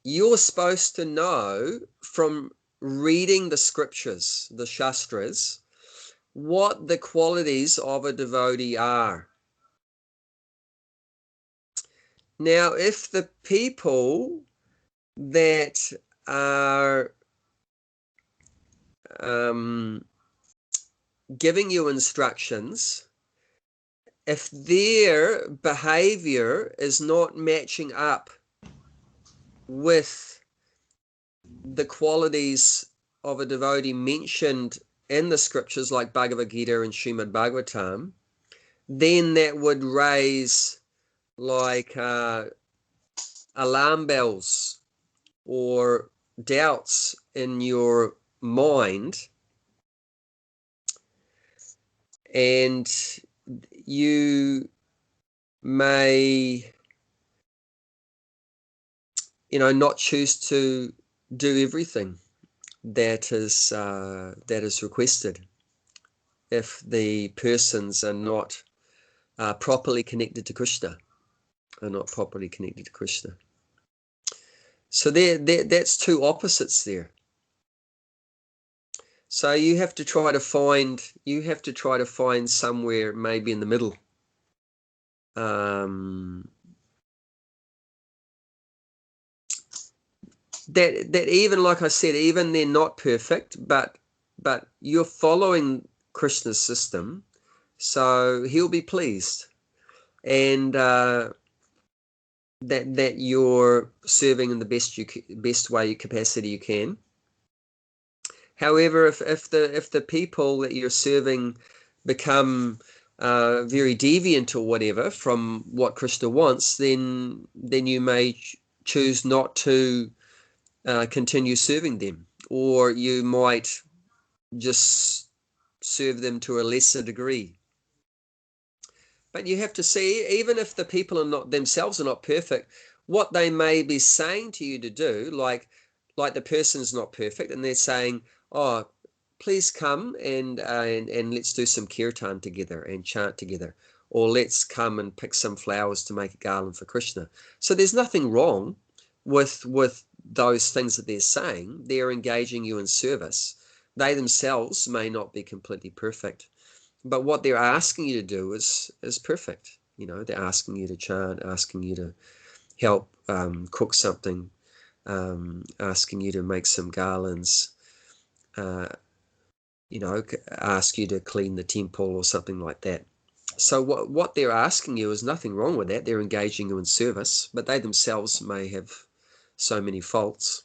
you're supposed to know from reading the scriptures, the Shastras, what the qualities of a devotee are. Now, if the people that are giving you instructions, if their behavior is not matching up with the qualities of a devotee mentioned in the scriptures like Bhagavad Gita and Srimad Bhagavatam, then that would raise like alarm bells or doubts in your mind, and you may, not choose to do everything that is requested if the persons are not properly connected to Krishna, So that's two opposites there. So you have to try to find somewhere maybe in the middle. That even, like I said, even they're not perfect, but you're following Krishna's system, so he'll be pleased, and that you're serving in the best way, capacity you can. However, if the people that you're serving become very deviant or whatever from what Krishna wants, then you may choose not to continue serving them, or you might just serve them to a lesser degree. But you have to see, even if the people are not themselves are not perfect, what they may be saying to you to do, like the person's not perfect, and they're saying, "Oh, please come and let's do some kirtan together and chant together, or let's come and pick some flowers to make a garland for Krishna." So there's nothing wrong with those things that they're saying. They're engaging you in service. They themselves may not be completely perfect, but what they're asking you to do is perfect. You know, they're asking you to chant, asking you to help cook something, asking you to make some garlands, you know, ask you to clean the temple or something like that. So what they're asking you is nothing wrong with that. They're engaging you in service, but they themselves may have so many faults.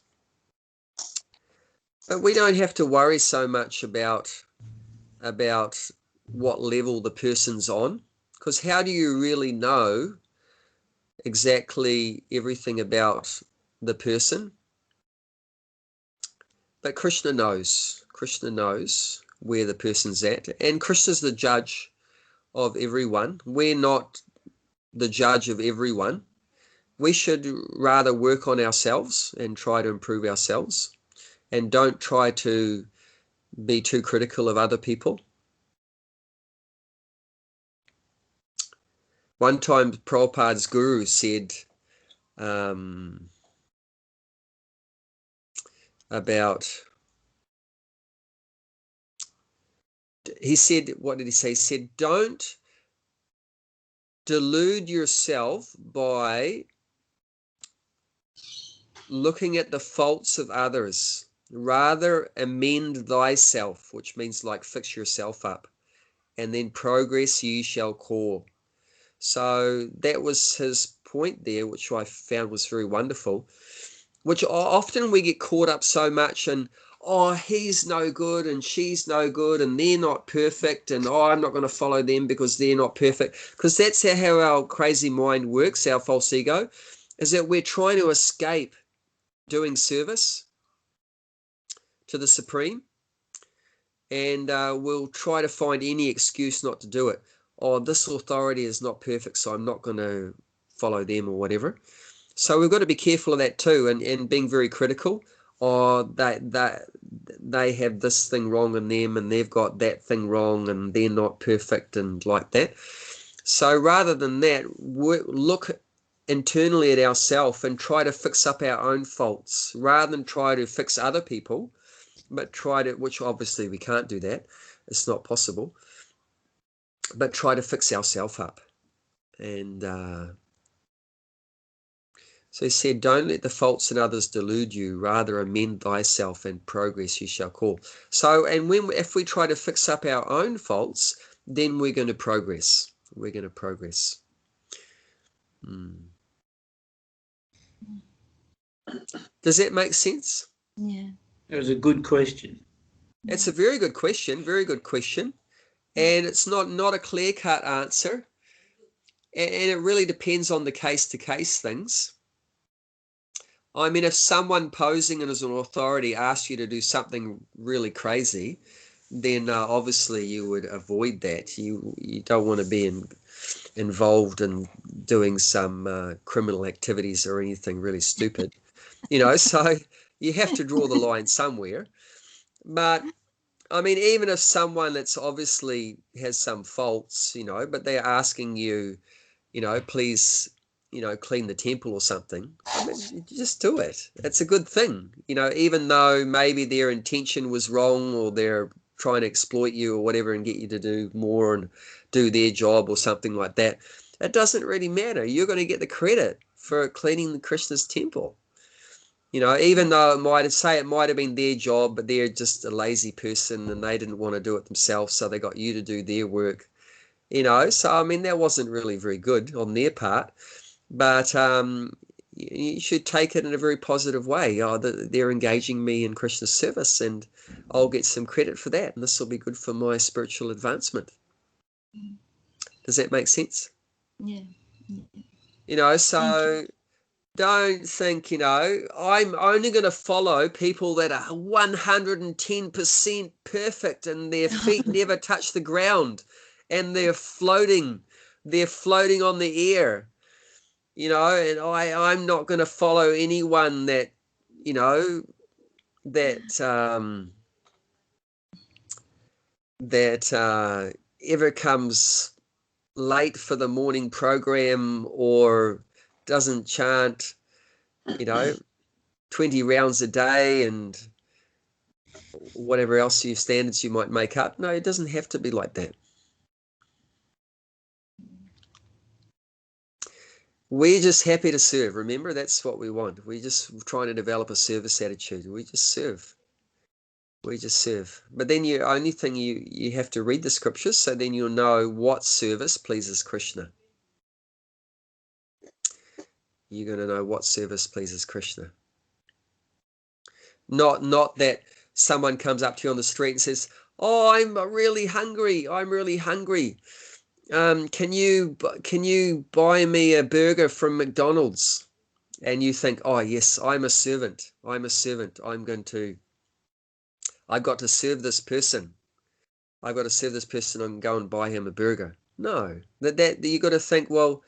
But we don't have to worry so much about what level the person's on, because how do you really know exactly everything about the person? But Krishna knows. Krishna knows where the person's at, and Krishna's the judge of everyone. We're not the judge of everyone. We should rather work on ourselves and try to improve ourselves, and don't try to be too critical of other people. One time Prabhupada's guru said he said, what did he say? He said, don't delude yourself by looking at the faults of others. Rather amend thyself, which means like fix yourself up, and then progress ye shall call. So that was his point there, which I found was very wonderful, which often we get caught up so much in, oh, he's no good and she's no good and they're not perfect, and oh, I'm not going to follow them because they're not perfect. Because that's how our crazy mind works, our false ego, is that we're trying to escape doing service to the Supreme, and we'll try to find any excuse not to do it. Oh, this authority is not perfect, so I'm not going to follow them or whatever. So we've got to be careful of that too, and being very critical. Oh, they have this thing wrong in them, and they've got that thing wrong, and they're not perfect, and like that. So rather than that, look internally at ourselves and try to fix up our own faults, rather than try to fix other people, but try to, which obviously we can't do that, it's not possible, but try to fix ourselves up. And so he said, don't let the faults in others delude you, rather amend thyself, and progress you shall call. So, and if we try to fix up our own faults, then we're going to progress. We're going to progress. Does that make sense? Yeah. That was a good question. It's a very good question, very good question. And it's not a clear-cut answer. And it really depends on the case-to-case things. I mean, if someone posing as an authority asks you to do something really crazy, then obviously you would avoid that. You don't want to be involved in doing some criminal activities or anything really stupid, you know, so you have to draw the line somewhere. But I mean, even if someone that's obviously has some faults, you know, but they're asking you, you know, please, you know, clean the temple or something, I mean, just do it. It's a good thing, you know, even though maybe their intention was wrong, or they're trying to exploit you or whatever and get you to do more and do their job or something like that. It doesn't really matter. You're going to get the credit for cleaning the Krishna's temple. You know, even though it might have been their job, but they're just a lazy person and they didn't want to do it themselves, so they got you to do their work. You know, so I mean, that wasn't really very good on their part, but you should take it in a very positive way. Oh, they're engaging me in Krishna's service, and I'll get some credit for that, and this will be good for my spiritual advancement. Does that make sense? Yeah. You know, so don't think, you know, I'm only going to follow people that are 110% perfect and their feet never touch the ground and they're floating on the air, you know, and I'm not going to follow anyone that, you know, that ever comes late for the morning program or doesn't chant, you know, 20 rounds a day and whatever else you standards you might make up. No, it doesn't have to be like that. We're just happy to serve. Remember, that's what we want. We're just trying to develop a service attitude. We just serve. We just serve. But then you only thing you have to read the scriptures, so then you'll know what service pleases Krishna. You're going to know what service pleases Krishna. Not that someone comes up to you on the street and says, "Oh, I'm really hungry. I'm really hungry. Can you buy me a burger from McDonald's?" And you think, "Oh yes, I'm a servant. I'm a servant. I've got to serve this person. I've got to serve this person and go and buy him a burger." No, that you got to think, well,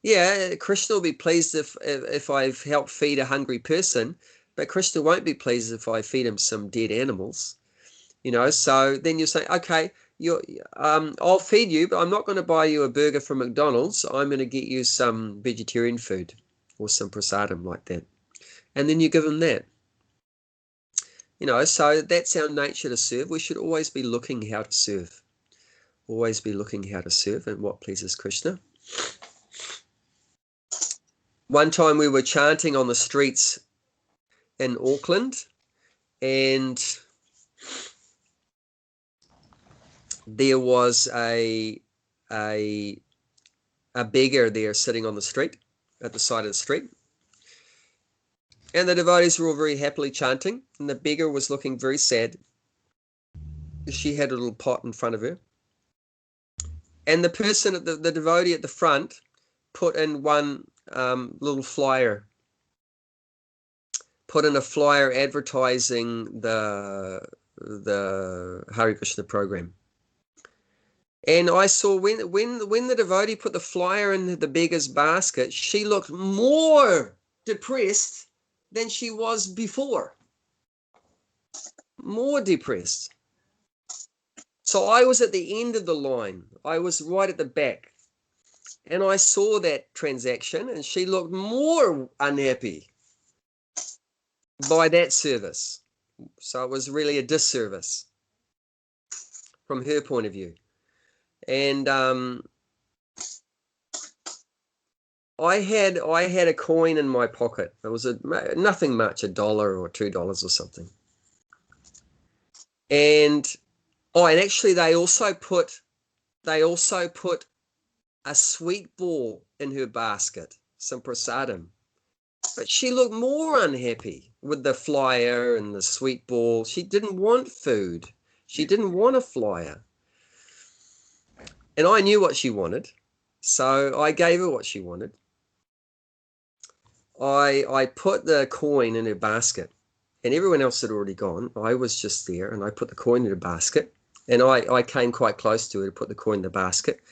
yeah, Krishna will be pleased if I've helped feed a hungry person, but Krishna won't be pleased if I feed him some dead animals. You know, so then you say, okay, I'll feed you, but I'm not going to buy you a burger from McDonald's. I'm going to get you some vegetarian food or some prasadam like that. And then you give them that. You know, so that's our nature to serve. We should always be looking how to serve. Always be looking how to serve and what pleases Krishna. One time we were chanting on the streets in Auckland, and there was a beggar there sitting on the street, at the side of the street. And the devotees were all very happily chanting, and the beggar was looking very sad. She had a little pot in front of her. And the person, the devotee at the front, put in one little flyer, put in a flyer advertising the Hare Krishna program. And I saw when the devotee put the flyer in the beggar's basket, she looked more depressed than she was before. More depressed. So I was at the end of the line. I was right at the back. And I saw that transaction, and she looked more unhappy by that service. So it was really a disservice from her point of view. And I had a coin in my pocket. It was nothing much, $1 or $2 or something. And actually they also put a sweet ball in her basket, some prasadam. But she looked more unhappy with the flyer and the sweet ball. She didn't want food. She didn't want a flyer. And I knew what she wanted, so I gave her what she wanted. I put the coin in her basket, and everyone else had already gone. I was just there, and I put the coin in her basket, and I came quite close to her to put the coin in the basket,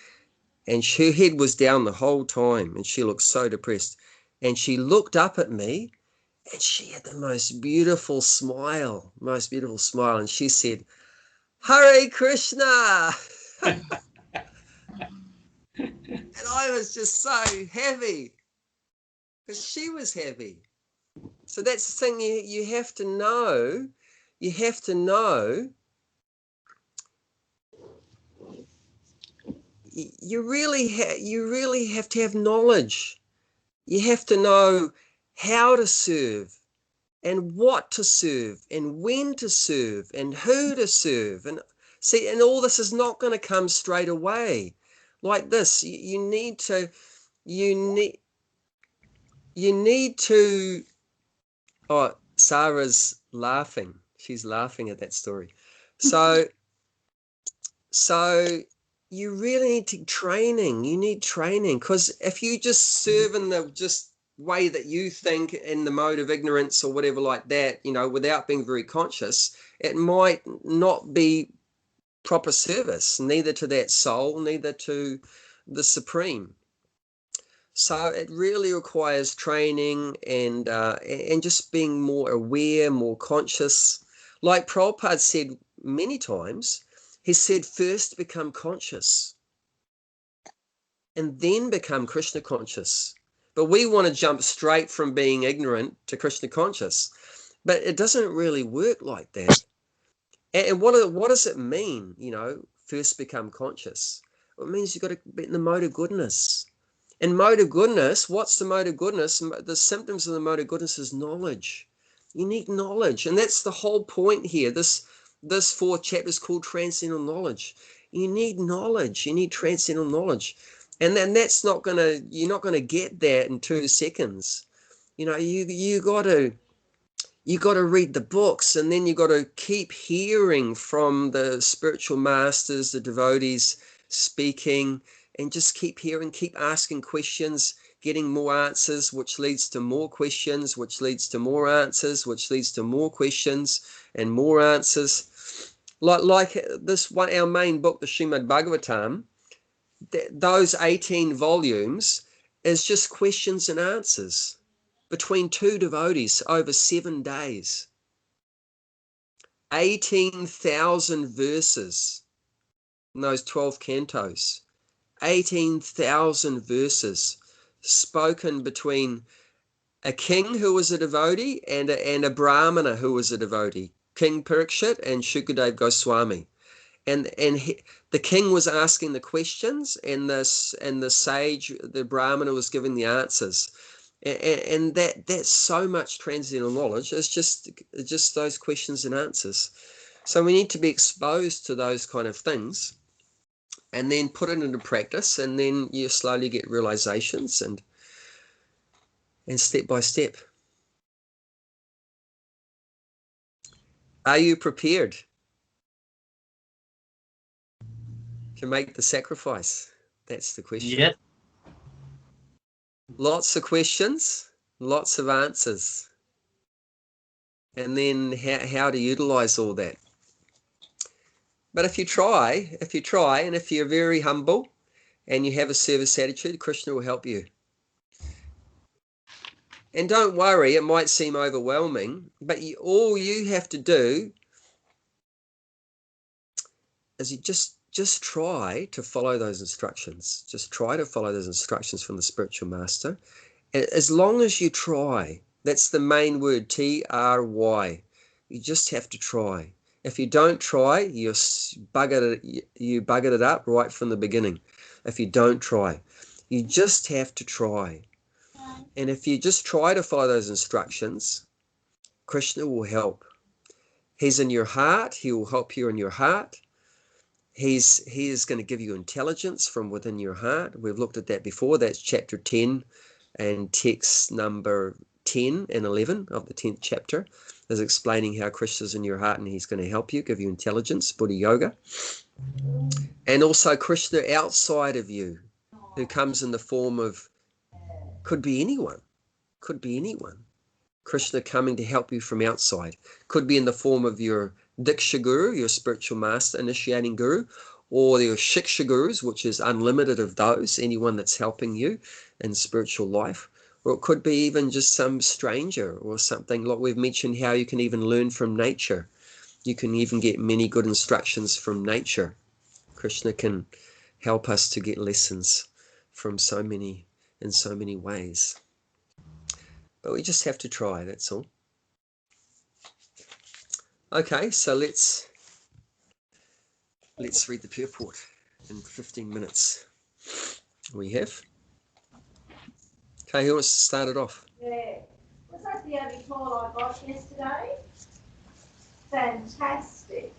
and her head was down the whole time, and she looked so depressed. And she looked up at me, and she had the most beautiful smile, and she said, "Hare Krishna." And I was just so happy because she was happy. So that's the thing you have to know. You have to know. You really have to have knowledge. You have to know how to serve and what to serve and when to serve and who to serve. And see, and all this is not going to come straight away like this. You need to oh, Sarah's laughing. She's laughing at that story. So you really need training. You need training, because if you just serve in the just way that you think, in the mode of ignorance or whatever like that, you know, without being very conscious, it might not be proper service, neither to that soul, neither to the Supreme. So it really requires training and just being more aware, more conscious. Like Prabhupada said many times, he said, first become conscious and then become Krishna conscious. But we want to jump straight from being ignorant to Krishna conscious. But it doesn't really work like that. And what does it mean, you know, first become conscious? Well, it means you've got to be in the mode of goodness. And mode of goodness, what's the mode of goodness? The symptoms of the mode of goodness is knowledge. You need knowledge. And that's the whole point here. This 4th chapter is called Transcendental Knowledge. You need knowledge. You need transcendental knowledge. And then you're not gonna get that in 2 seconds. You know, you got to read the books, and then you got to keep hearing from the spiritual masters, the devotees speaking, and just keep hearing, keep asking questions, getting more answers, which leads to more questions, which leads to more answers, which leads to more questions and more answers. Like this one, our main book, the Srimad Bhagavatam, those 18 volumes is just questions and answers between 2 devotees over 7 days. 18,000 verses in those 12 cantos. 18,000 verses spoken between a king who was a devotee and a brahmana who was a devotee, King Parikshit and Shukadev Goswami. And the king was asking the questions, and the sage, the brahmana, was giving the answers. And that's so much transcendental knowledge. It's just those questions and answers. So we need to be exposed to those kind of things, and then put it into practice, and then you slowly get realizations and step by step. Are you prepared to make the sacrifice? That's the question. Yep. Lots of questions, lots of answers. And then how to utilize all that. But if you try, and if you're very humble and you have a service attitude, Krishna will help you. And don't worry, it might seem overwhelming, but all you have to do is you just try to follow those instructions. Just try to follow those instructions from the spiritual master. And as long as you try, that's the main word, T-R-Y. You just have to try. If you don't try, you buggered it up right from the beginning. If you don't try, you just have to try. And if you just try to follow those instructions, Krishna will help. He's in your heart. He will help you in your heart. He is going to give you intelligence from within your heart. We've looked at that before. That's chapter 10 and text number 10 and 11 of the 10th chapter is explaining how Krishna's in your heart, and he's going to help you, give you intelligence, Buddha Yoga. And also Krishna outside of you, who comes in the form of, could be anyone. Krishna coming to help you from outside. Could be in the form of your Diksha Guru, your spiritual master, initiating guru, or your Shiksha Gurus, which is unlimited of those, anyone that's helping you in spiritual life. Or it could be even just some stranger or something. Like we've mentioned how you can even learn from nature. You can even get many good instructions from nature. Krishna can help us to get lessons from in so many ways. But we just have to try, that's all. Okay, so let's read the purport in 15 minutes. We have. Okay, who wants to start it off? Yeah. Was that the only call I got yesterday? Fantastic.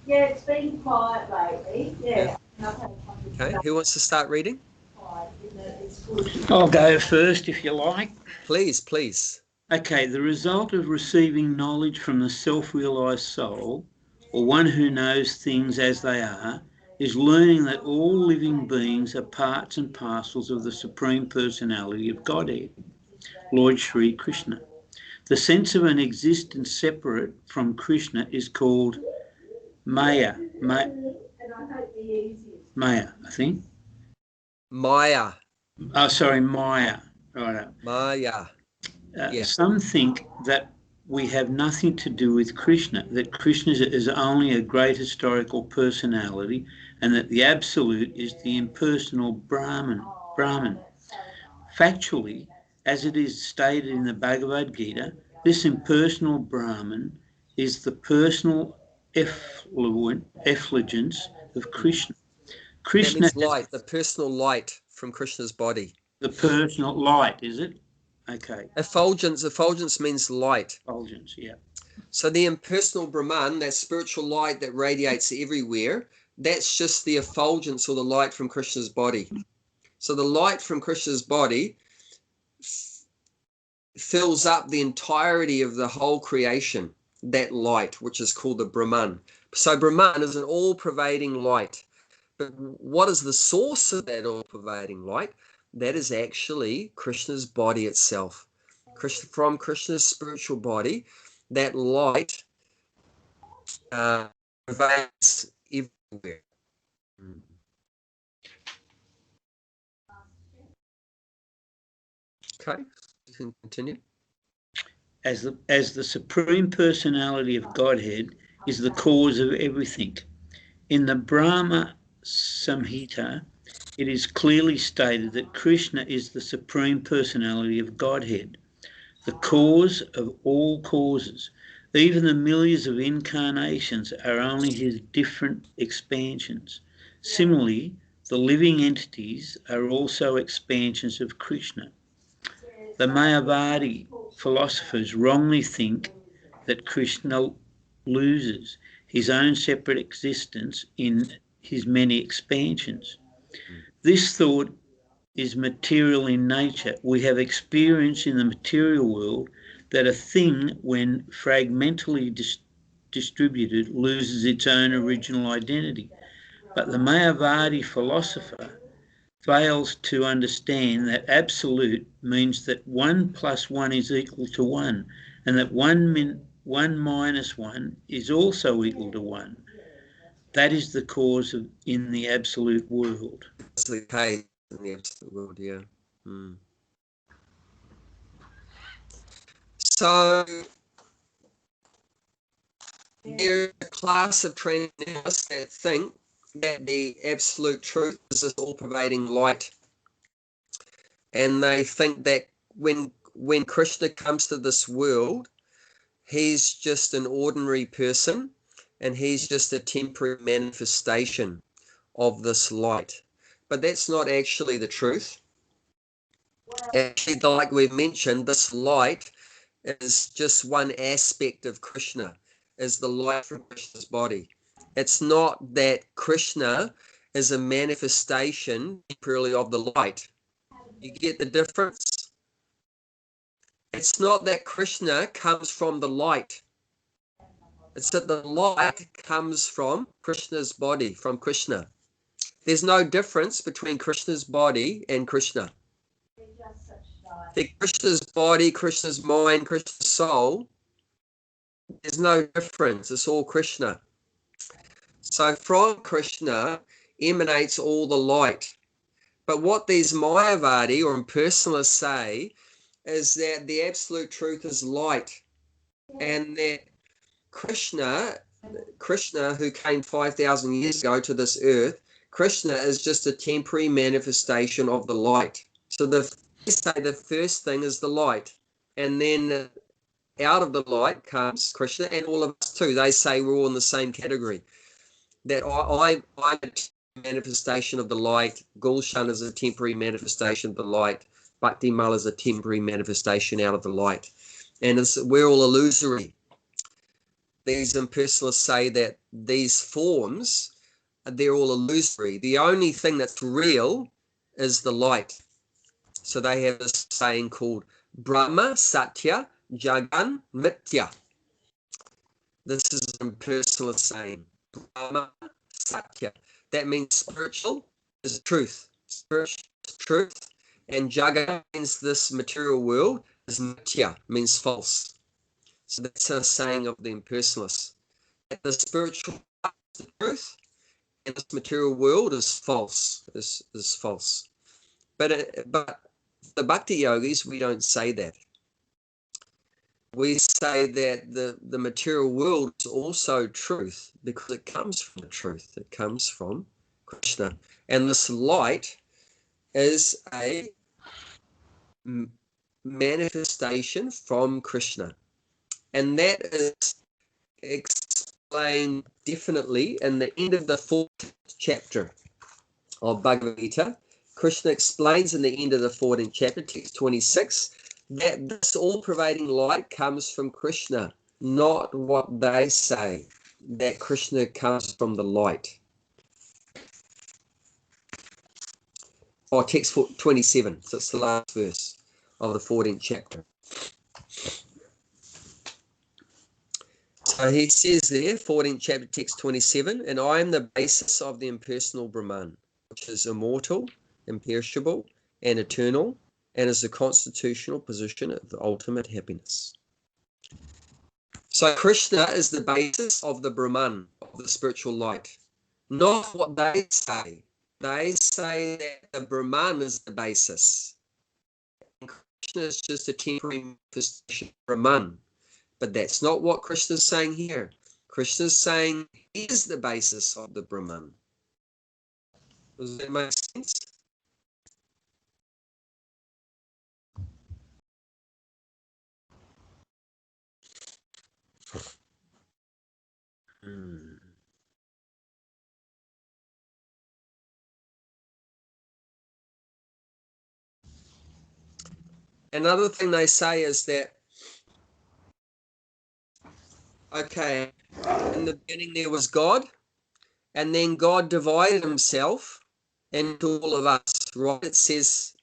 Yeah, it's been quiet lately. Yeah. Okay, who wants to start reading? I'll go first if you like. Please. Okay, the result of receiving knowledge from the self-realized soul, or one who knows things as they are, is learning that all living beings are parts and parcels of the Supreme Personality of Godhead, Lord Sri Krishna. The sense of an existence separate from Krishna is called Maya. Maya, I think. Maya. Oh, sorry, Maya. Right. Maya. Yeah. Some think that we have nothing to do with Krishna, that Krishna is only a great historical personality, and that the Absolute is the impersonal Brahman. Factually, as it is stated in the Bhagavad Gita, this impersonal Brahman is the personal effulgence of Krishna. That means light, the personal light from Krishna's body. The personal light, is it? Okay. Effulgence means light. Effulgence, yeah. So the impersonal Brahman, that spiritual light that radiates everywhere, that's just the effulgence or the light from Krishna's body. So the light from Krishna's body fills up the entirety of the whole creation, that light, which is called the Brahman. So Brahman is an all-pervading light. But what is the source of that all-pervading light? That is actually Krishna's body itself. From Krishna's spiritual body, that light pervades everywhere. Okay, you can continue. As the Supreme Personality of Godhead is the cause of everything. In the Brahma Samhita, it is clearly stated that Krishna is the Supreme Personality of Godhead, the cause of all causes. Even the millions of incarnations are only his different expansions. Similarly, the living entities are also expansions of Krishna. The Mayavadi philosophers wrongly think that Krishna loses his own separate existence in his many expansions. This thought is material in nature. We have experience in the material world that a thing, when fragmentally distributed, loses its own original identity. But the Mayavadi philosopher fails to understand that absolute means that 1 + 1 is equal to 1, and that 1 - 1 is also equal to 1. That is the cause in the absolute world. That's the case in the absolute world, yeah. So there's a class of transcendentalists that think that the absolute truth is this all-pervading light. And they think that when Krishna comes to this world, he's just an ordinary person and he's just a temporary manifestation of this light. But that's not actually the truth. Actually, like we've mentioned, this light is just one aspect of Krishna, is the light from Krishna's body. It's not that Krishna is a manifestation temporarily of the light. You get the difference? It's not that Krishna comes from the light. It's that the light comes from Krishna's body, from Krishna. There's no difference between Krishna's body and Krishna. Krishna's body, Krishna's mind, Krishna's soul, there's no difference. It's all Krishna. So from Krishna emanates all the light. But what these Mayavadi or impersonalists say is that the absolute truth is light, and that Krishna who came 5,000 years ago to this earth, Krishna is just a temporary manifestation of the light. So they say the first thing is the light, and then out of the light comes Krishna and all of us too. They say we're all in the same category. That I'm a manifestation of the light. Gulshan is a temporary manifestation of the light. Bhakti Mal is a temporary manifestation out of the light. And we're all illusory. These impersonalists say that these forms, they're all illusory. The only thing that's real is the light. So they have this saying called Brahma Satya Jagan Mithya. This is an impersonalist saying. Brahma Satya. That means spiritual is truth. Spiritual is truth. And jagat means this material world, is mithya, means false. So that's a saying of the impersonalists. That the spiritual is the truth, and this material world is false, is false. But the bhakti yogis, we don't say that. We say that the material world is also truth because it comes from the truth. It comes from Krishna. And this light is a manifestation from Krishna. And that is explained definitely in the end of the 14th chapter of Bhagavad Gita. Krishna explains in the end of the 14th chapter, text 26, that this all-pervading light comes from Krishna, not what they say, that Krishna comes from the light. Oh, text 27, so it's the last verse of the 14th chapter. So he says there, 14th chapter, text 27, and I am the basis of the impersonal Brahman, which is immortal, imperishable, and eternal, and is the constitutional position of the ultimate happiness. So Krishna is the basis of the Brahman, of the spiritual light, not what they say. They say that the Brahman is the basis. And Krishna is just a temporary manifestation of Brahman. But that's not what Krishna is saying here. Krishna is saying he is the basis of the Brahman. Does that make sense? Another thing they say is that, okay, in the beginning there was God, and then God divided himself into all of us, right? It says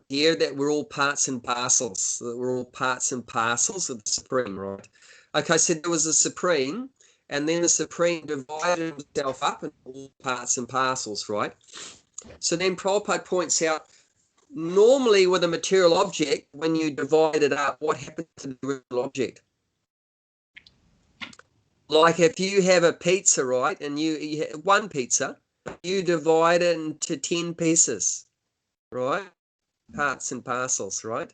here that we're all parts and parcels, that we're all parts and parcels of the Supreme, right? Okay, so there was a Supreme, and then the Supreme divided himself up into all parts and parcels, right? So then Prabhupada points out, normally with a material object, when you divide it up, what happens to the original object? Like if you have a pizza, right, and you have one pizza, you divide it into 10 pieces, right? Parts and parcels, right?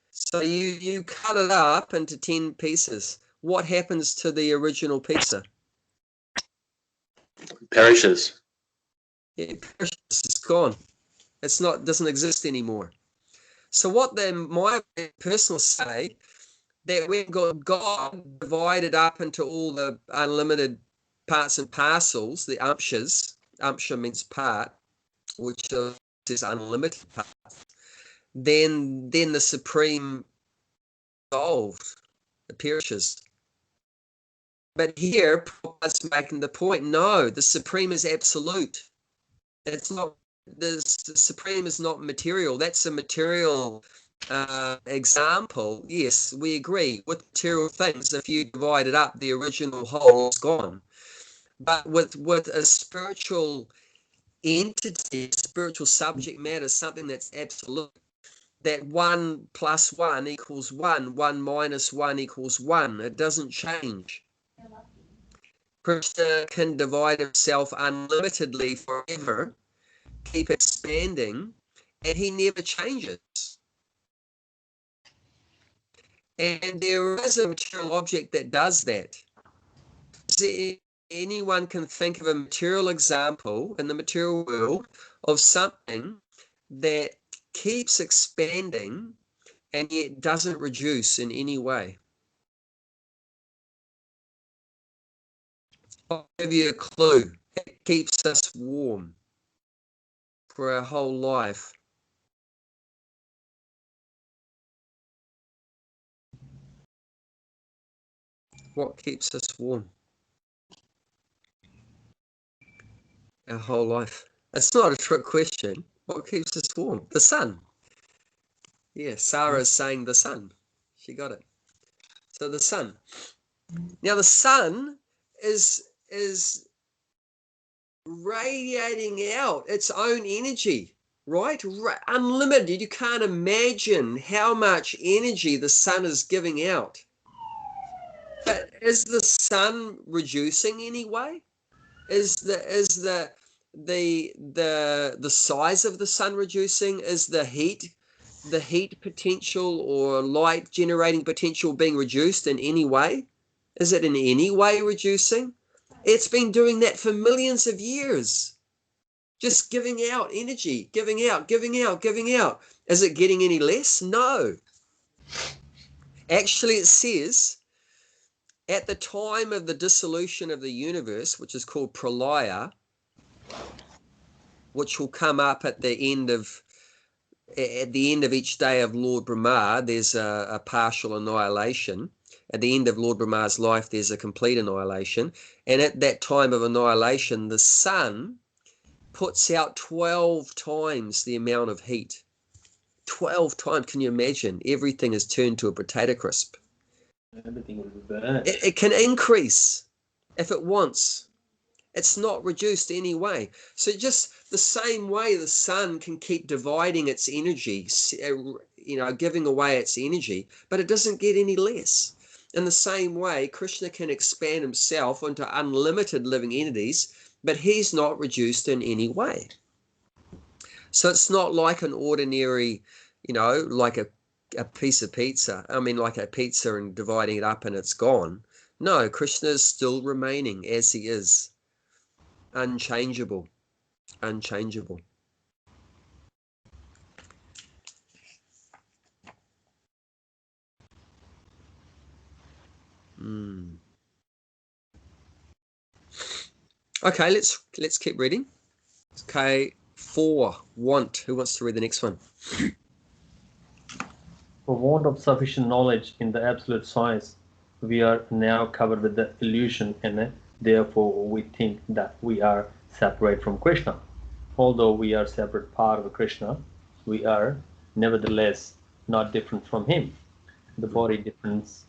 So you cut it up into 10 pieces. What happens to the original pizza? Perishes. It perishes. It's gone. It's not, doesn't exist anymore. So what my personal say, that when God divided up into all the unlimited parts and parcels, the amshas, amsha means part, which is unlimited parts, then the Supreme dissolved, it perishes. But here, Prabhupada's making the point, no, the Supreme is absolute. It's not, the Supreme is not material. That's a material example. Yes, we agree with material things. If you divide it up, the original whole is gone. But with a spiritual entity, spiritual subject matter, something that's absolute, that 1 + 1 = 1, 1 - 1 = 1. It doesn't change. Krishna can divide himself unlimitedly forever, keep expanding, and he never changes. And there is a material object that does that. Anyone can think of a material example in the material world of something that keeps expanding and yet doesn't reduce in any way. I'll give you a clue. It keeps us warm for our whole life. What keeps us warm? Our whole life. It's not a trick question. What keeps us warm? The sun. Yeah, Sarah's saying the sun. She got it. So the sun. Now the sun is radiating out its own energy, right? Unlimited. You can't imagine how much energy the sun is giving out. But is the sun reducing anyway? Is the size of the sun reducing? Is the heat potential or light generating potential being reduced in any way? Is it in any way reducing? It's been doing that for millions of years. Just giving out energy, giving out. Is it getting any less? No. Actually, it says at the time of the dissolution of the universe, which is called pralaya, which will come up at the end of each day of Lord Brahma, there's a partial annihilation. At the end of Lord Brahma's life, there's a complete annihilation. And at that time of annihilation, the sun puts out 12 times the amount of heat. 12 times. Can you imagine? Everything is turned to a potato crisp. Everything will be burned. It can increase if it wants. It's not reduced anyway. So just the same way the sun can keep dividing its energy, giving away its energy, but it doesn't get any less. In the same way, Krishna can expand himself into unlimited living entities, but he's not reduced in any way. So it's not like an ordinary, like a piece of pizza. I mean, like a pizza and dividing it up and it's gone. No, Krishna is still remaining as he is. Unchangeable. Okay, let's keep reading. Okay, 4, want. Who wants to read the next one? For want of sufficient knowledge in the absolute science, we are now covered with the illusion, and therefore we think that we are separate from Krishna. Although we are separate part of Krishna, we are nevertheless not different from him. The body difference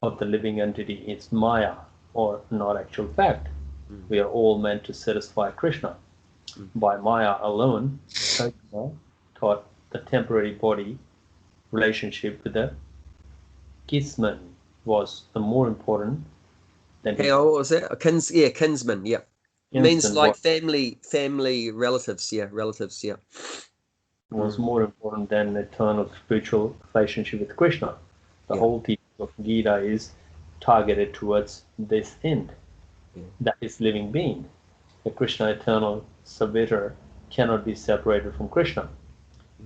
of the living entity is Maya, or not actual fact. We are all meant to satisfy Krishna. By Maya alone, Krishna taught the temporary body relationship with the kinsman was the more important than what was it? Kinsman, yeah. It means like family, relatives, yeah. Was more important than eternal spiritual relationship with Krishna. The whole teaching of Gita is targeted towards this end. That is living being. The Krishna eternal servitor cannot be separated from Krishna,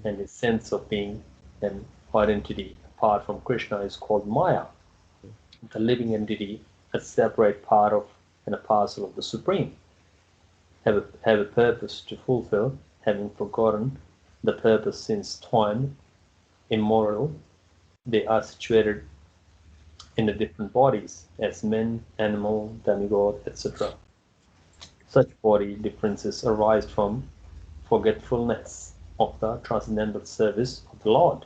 and his sense of being an identity apart from Krishna is called Maya. The living entity, a separate part of and a parcel of the Supreme, have a purpose to fulfill, having forgotten the purpose since time immemorial. They are situated in the different bodies as men, animal, demigod, etc. Such body differences arise from forgetfulness of the transcendental service of the Lord.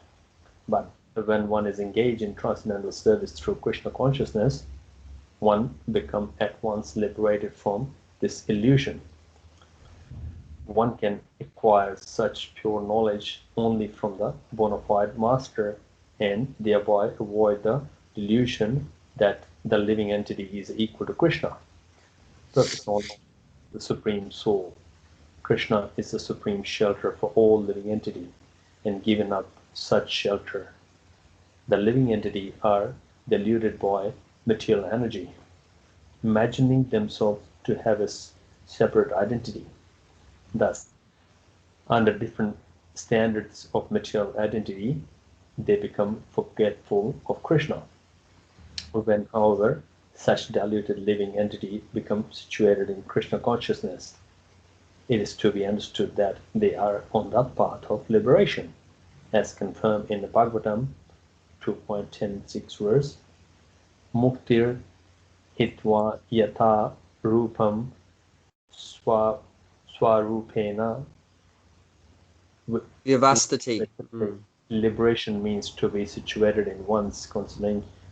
But when one is engaged in transcendental service through Krishna consciousness, one becomes at once liberated from this illusion. One can acquire such pure knowledge only from the bona fide master, and thereby avoid the delusion that the living entity is equal to Krishna. Perfect knowledge, the Supreme Soul. Krishna is the supreme shelter for all living entity, and giving up such shelter, the living entity are deluded by material energy, imagining themselves to have a separate identity. Thus, under different standards of material identity, they become forgetful of Krishna. When, however, such diluted living entity becomes situated in Krishna consciousness, it is to be understood that they are on that path of liberation, as confirmed in the Bhagavatam 2.10.6 verse. Muktir hitva yatha rupam swarupena. Vyavastati. Liberation means to be situated in one's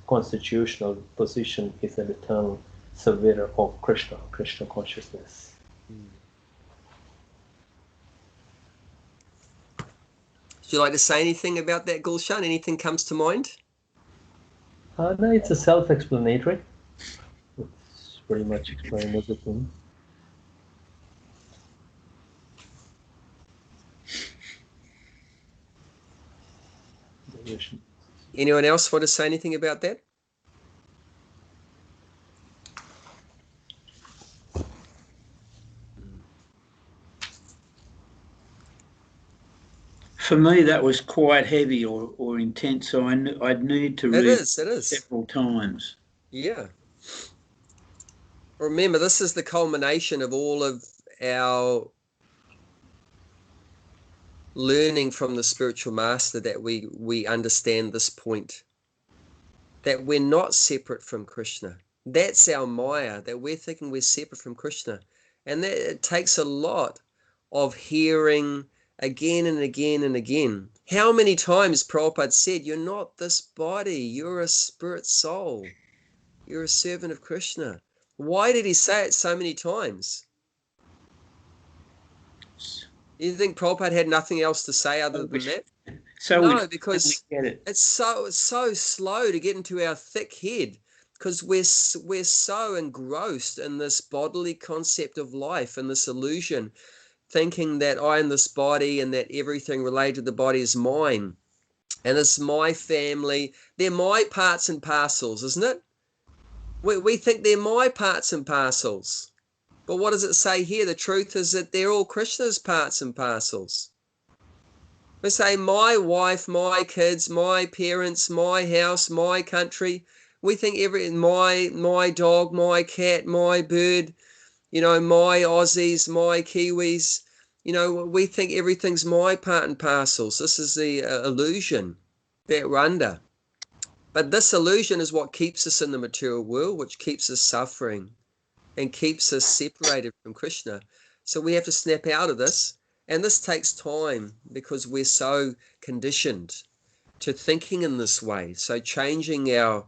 constitutional position is an eternal surveyor of Krishna consciousness. Would you like to say anything about that, Gulshan? Anything comes to mind? No, it's a self-explanatory. It's pretty much explained everything. Anyone else want to say anything about that? For me, that was quite heavy or intense, so I'd need to read It is. several times. Yeah. Remember, this is the culmination of all of our learning from the spiritual master, that we understand this point, that we're not separate from Krishna. That's our Maya, that we're thinking we're separate from Krishna. And that it takes a lot of hearing again and again and again. How many times Prabhupada said, you're not this body, you're a spirit soul, you're a servant of Krishna. Why did he say it so many times? You think Prabhupada had nothing else to say other than that? No, because it's so slow to get into our thick head, because we're so engrossed in this bodily concept of life and this illusion, thinking that I am this body and that everything related to the body is mine and it's my family. They're my parts and parcels, isn't it? We think they're my parts and parcels. But what does it say here? The truth is that they're all Krishna's parts and parcels. We say my wife, my kids, my parents, my house, my country. We think my dog, my cat, my bird, my Aussies, my Kiwis. We think everything's my part and parcels. This is the illusion that we're under. But this illusion is what keeps us in the material world, which keeps us suffering and keeps us separated from Krishna. So we have to snap out of this. And this takes time because we're so conditioned to thinking in this way. So changing our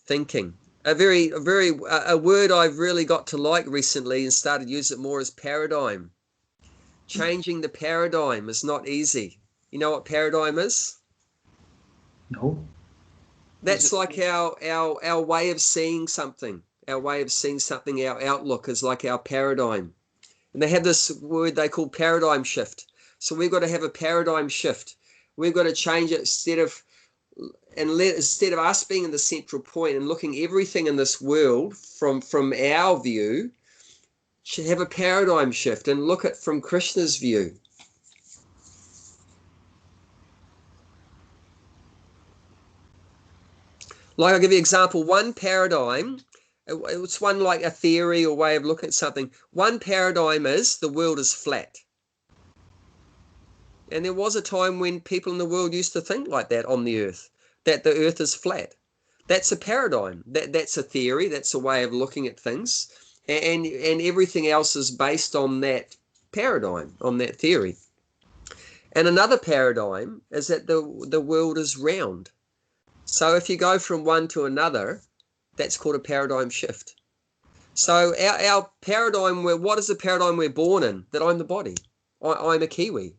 thinking. A word I've really got to like recently and started to use it more is paradigm. Changing the paradigm is not easy. You know what paradigm is? No. That's like our way of seeing something. Our way of seeing something, our outlook is like our paradigm. And they have this word they call paradigm shift. So we've got to have a paradigm shift. We've got to change it instead of us being in the central point and looking everything in this world from our view, should have a paradigm shift and look at from Krishna's view. Like I'll give you an example. One paradigm, it's one like a theory or way of looking at something. One paradigm is the world is flat. And there was a time when people in the world used to think like that on the earth, that the earth is flat. That's a paradigm. That's a theory. That's a way of looking at things. And everything else is based on that paradigm, on that theory. And another paradigm is that the world is round. So if you go from one to another, that's called a paradigm shift. So our paradigm, what is the paradigm we're born in? That I'm the body. I'm a Kiwi.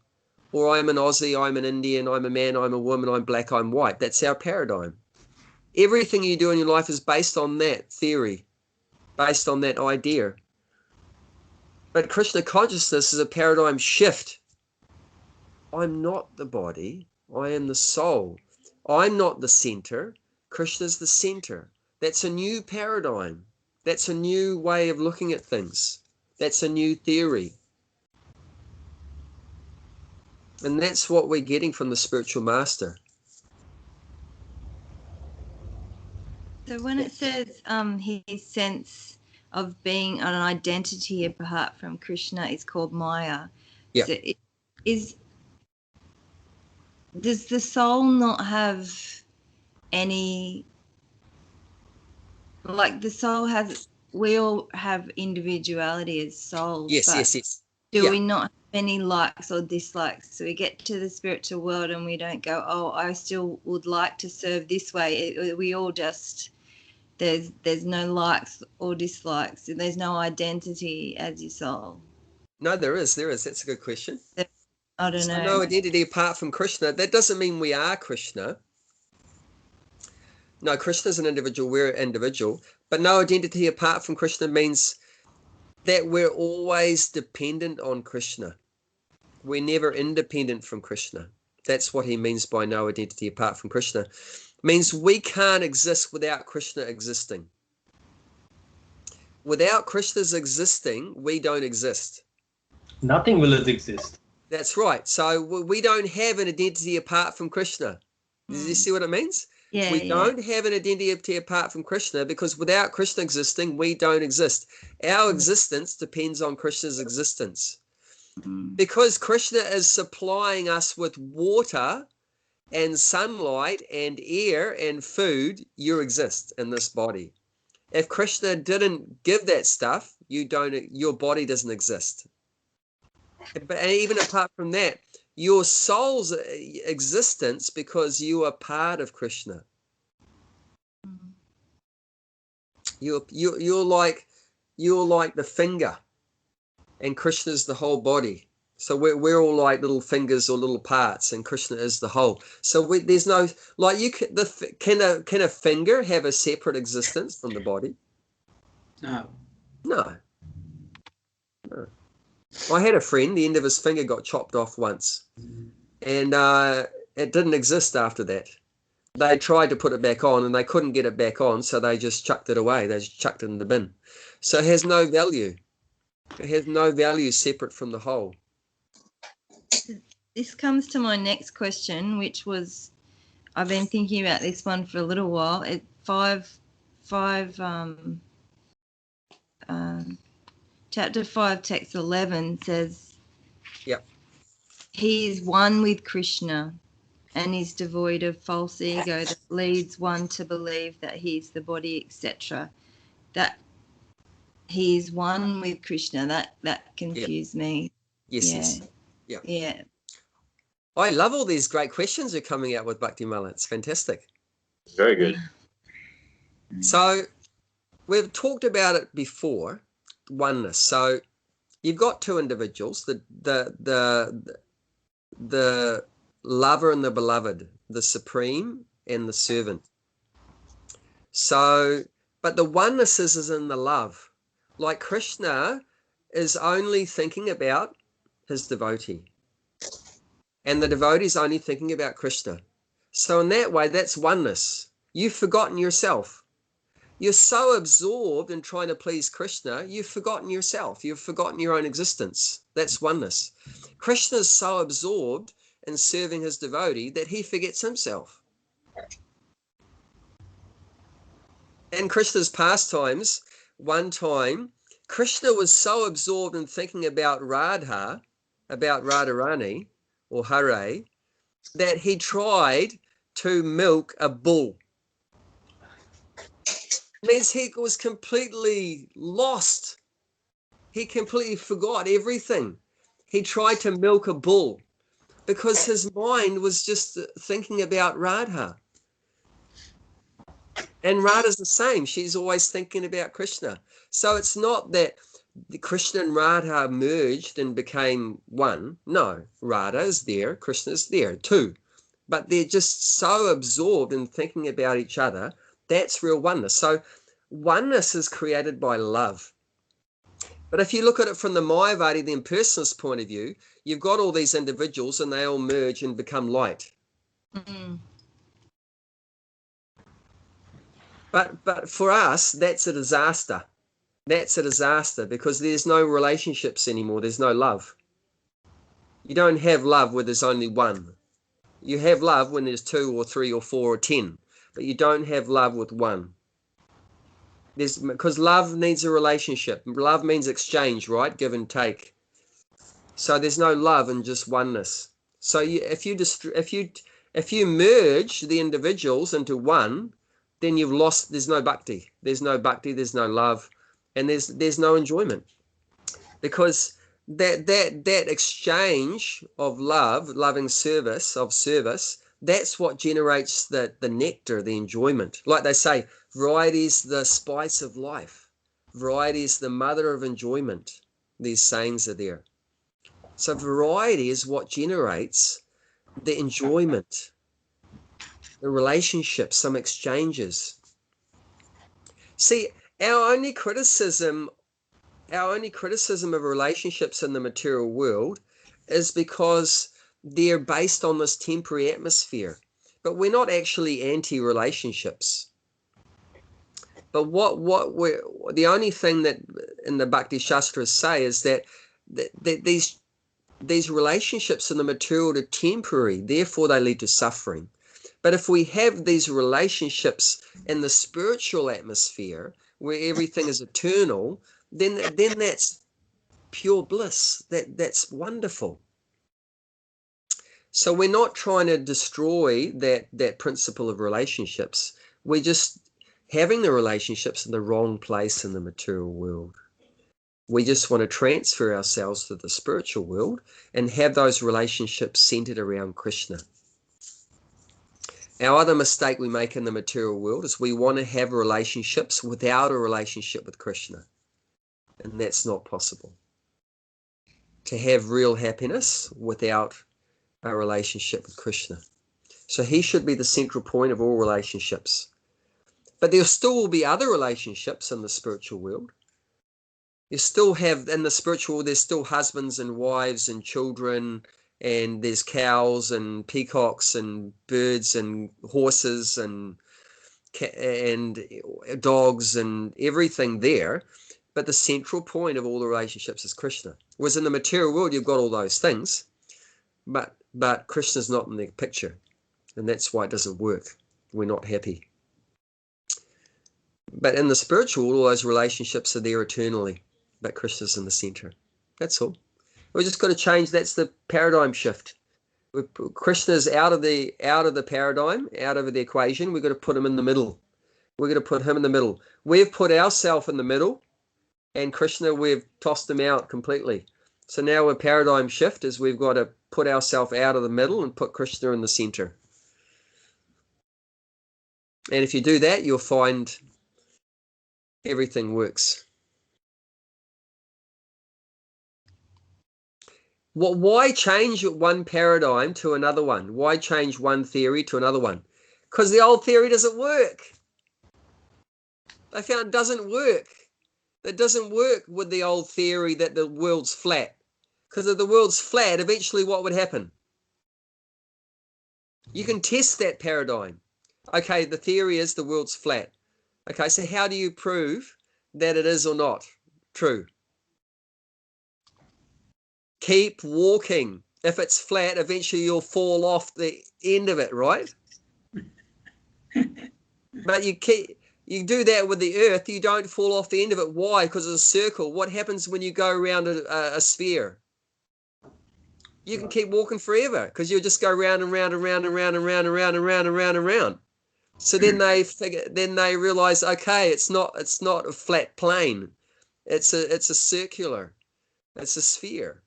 Or I'm an Aussie, I'm an Indian, I'm a man, I'm a woman, I'm black, I'm white. That's our paradigm. Everything you do in your life is based on that theory, based on that idea. But Krishna consciousness is a paradigm shift. I'm not the body, I am the soul. I'm not the center, Krishna's the center. That's a new paradigm. That's a new way of looking at things. That's a new theory. And that's what we're getting from the spiritual master. So when it says his sense of being an identity apart from Krishna is called Maya, yeah. So does the soul not have any, like the soul has, we all have individuality as souls. Yes. Do we not have any likes or dislikes? So we get to the spiritual world and we don't go, oh, I still would like to serve this way. We all just there's no likes or dislikes, and there's no identity as your soul. No, there is. That's a good question. I don't So know. no identity apart from Krishna. That doesn't mean we are Krishna. No, Krishna is an individual. We're an individual. But no identity apart from Krishna means that we're always dependent on Krishna. We're never independent from Krishna. That's what he means by no identity apart from Krishna. It means we can't exist without Krishna existing. Without Krishna's existing, we don't exist. Nothing will exist. That's right. So we don't have an identity apart from Krishna. Did you see what it means? Yeah, We don't have an identity apart from Krishna, because without Krishna existing, we don't exist. Our existence depends on Krishna's existence. Because Krishna is supplying us with water and sunlight and air and food, you exist in this body. If Krishna didn't give that stuff, your body doesn't exist. But even apart from that, your soul's existence, because you are part of Krishna. You're like the finger, and Krishna's the whole body. So we're all like little fingers or little parts, and Krishna is the whole. So there's no, like, can a finger have a separate existence from the body? No. No. I had a friend, the end of his finger got chopped off once, and it didn't exist after that. They tried to put it back on and they couldn't get it back on, so they just chucked it away. They just chucked it in the bin. So it has no value. It has no value separate from the whole. This comes to my next question, which was, I've been thinking about this one for a little while. Chapter 5, text 11 says, Yep. He is one with Krishna and is devoid of false ego that leads one to believe that he is the body, etc. That he is one with Krishna, that confused me. Yes. Yeah. I love all these great questions you're coming out with, Bhakti Mala. It's fantastic. Very good. So we've talked about it before, oneness. So you've got two individuals, the lover and the beloved, the supreme and the servant. So, but the oneness is in the love. Like Krishna is only thinking about his devotee, and the devotee is only thinking about Krishna. So in that way, that's oneness. You've forgotten yourself. You're so absorbed in trying to please Krishna, you've forgotten yourself. You've forgotten your own existence. That's oneness. Krishna is so absorbed in serving his devotee that he forgets himself. In Krishna's pastimes, one time, Krishna was so absorbed in thinking about Radharani or Hare, that he tried to milk a bull. It means he was completely lost. He completely forgot everything. He tried to milk a bull because his mind was just thinking about Radha. And Radha's the same. She's always thinking about Krishna. So it's not that Krishna and Radha merged and became one. No, Radha is there, Krishna is there too. But they're just so absorbed in thinking about each other. That's real oneness. So oneness is created by love. But if you look at it from the Mayavadi, the impersonalist point of view, you've got all these individuals and they all merge and become light. Mm-hmm. But for us, that's a disaster. That's a disaster because there's no relationships anymore. There's no love. You don't have love where there's only one. You have love when there's 2 or 3 or 4 or 10, but you don't have love with one. Because love needs a relationship. Love means exchange, right? Give and take. So there's no love in just oneness. So if you merge the individuals into one, then you've lost. There's no bhakti. There's no bhakti. There's no love, and there's no enjoyment, because that exchange of love, loving service, that's what generates the nectar, the enjoyment. Like they say, Variety is the spice of life. Variety is the mother of enjoyment. These sayings are there. So variety is what generates the enjoyment, the relationships, some exchanges. See, our only criticism of relationships in the material world is because they're based on this temporary atmosphere. But we're not actually anti-relationships. But the only thing that in the Bhakti Shastras say is that these relationships in the material are temporary, therefore they lead to suffering. But if we have these relationships in the spiritual atmosphere where everything is eternal, then that's pure bliss. That's wonderful. So we're not trying to destroy that principle of relationships. We're just having the relationships in the wrong place in the material world. We just want to transfer ourselves to the spiritual world and have those relationships centered around Krishna. Our other mistake we make in the material world is we want to have relationships without a relationship with Krishna. And that's not possible. To have real happiness without a relationship with Krishna. So he should be the central point of all relationships. But there still will be other relationships in the spiritual world. You still have, in the spiritual world, there's still husbands and wives and children, and there's cows and peacocks and birds and horses and dogs and everything there. But the central point of all the relationships is Krishna. Whereas in the material world, you've got all those things, but Krishna's not in the picture. And that's why it doesn't work. We're not happy. But in the spiritual world, all those relationships are there eternally. But Krishna's in the center. That's all. We've just got to change. That's the paradigm shift. Krishna's out of the paradigm, out of the equation. We've got to put him in the middle. We're going to put him in the middle. We've put ourselves in the middle, and Krishna, we've tossed him out completely. So now a paradigm shift is we've got to put ourselves out of the middle and put Krishna in the center. And if you do that, you'll find everything works. Well, why change one paradigm to another one? Why change one theory to another one? Because the old theory doesn't work. They found it doesn't work. It doesn't work with the old theory that the world's flat. Because if the world's flat, eventually what would happen? You can test that paradigm. Okay, the theory is the world's flat. Okay, so how do you prove that it is or not true? Keep walking. If it's flat, eventually you'll fall off the end of it, right? But you do that with the earth, you don't fall off the end of it. Why? Because it's a circle. What happens when you go around a sphere? You can keep walking forever because you'll just go round and round and round and round and round and round and round and round and round. So then they realize, okay, it's not a flat plane. It's a circular. It's a sphere.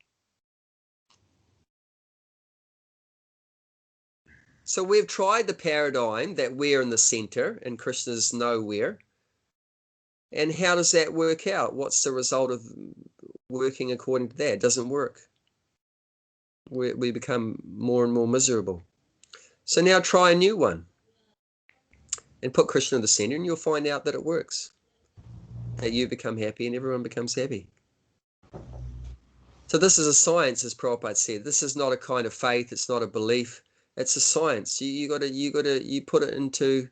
So we've tried the paradigm that we're in the center and Krishna's nowhere. And how does that work out? What's the result of working according to that? It doesn't work. We become more and more miserable. So now try a new one and put Krishna in the center and you'll find out that it works. That you become happy and everyone becomes happy. So this is a science, as Prabhupada said. This is not a kind of faith. It's not a belief. It's a science. You put it into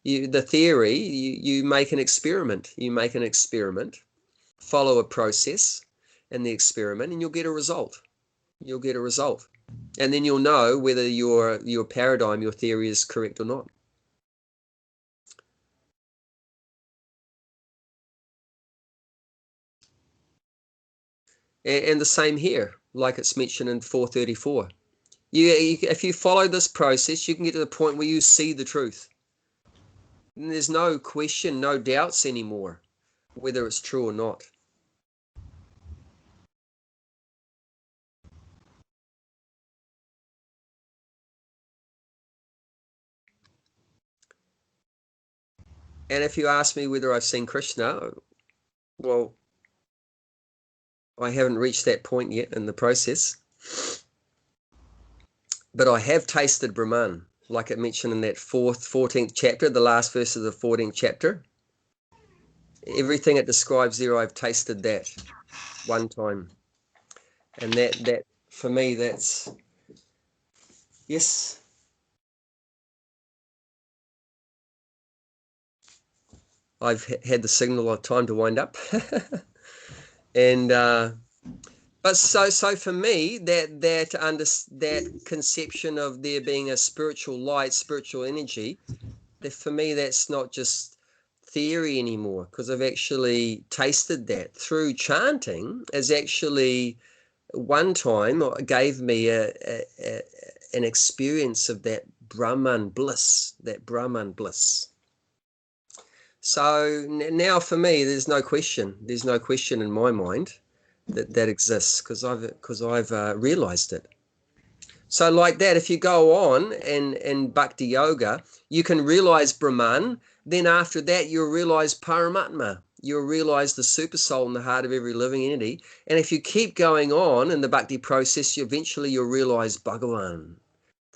the theory. You make an experiment. You make an experiment. Follow a process in the experiment, and you'll get a result. You'll get a result, and then you'll know whether your paradigm, your theory, is correct or not. And the same here, like it's mentioned in 434. If you follow this process, you can get to the point where you see the truth. And there's no question, no doubts anymore, whether it's true or not. And if you ask me whether I've seen Krishna, well, I haven't reached that point yet in the process. But I have tasted Brahman, like it mentioned in that 14th chapter, the last verse of the 14th chapter. Everything it describes there, I've tasted that one time. And that for me, that's, yes. I've had the signal of time to wind up. And but so for me, that conception of there being a spiritual light, spiritual energy, that for me that's not just theory anymore, because I've actually tasted that through chanting. Is actually one time gave me an experience of that Brahman bliss, So now for me, there's no question in my mind that exists, because I've realized it. So like that, if you go on in Bhakti Yoga, you can realize Brahman. Then after that, you'll realize Paramatma. You'll realize the super soul in the heart of every living entity. And if you keep going on in the Bhakti process, eventually you'll realize Bhagavan,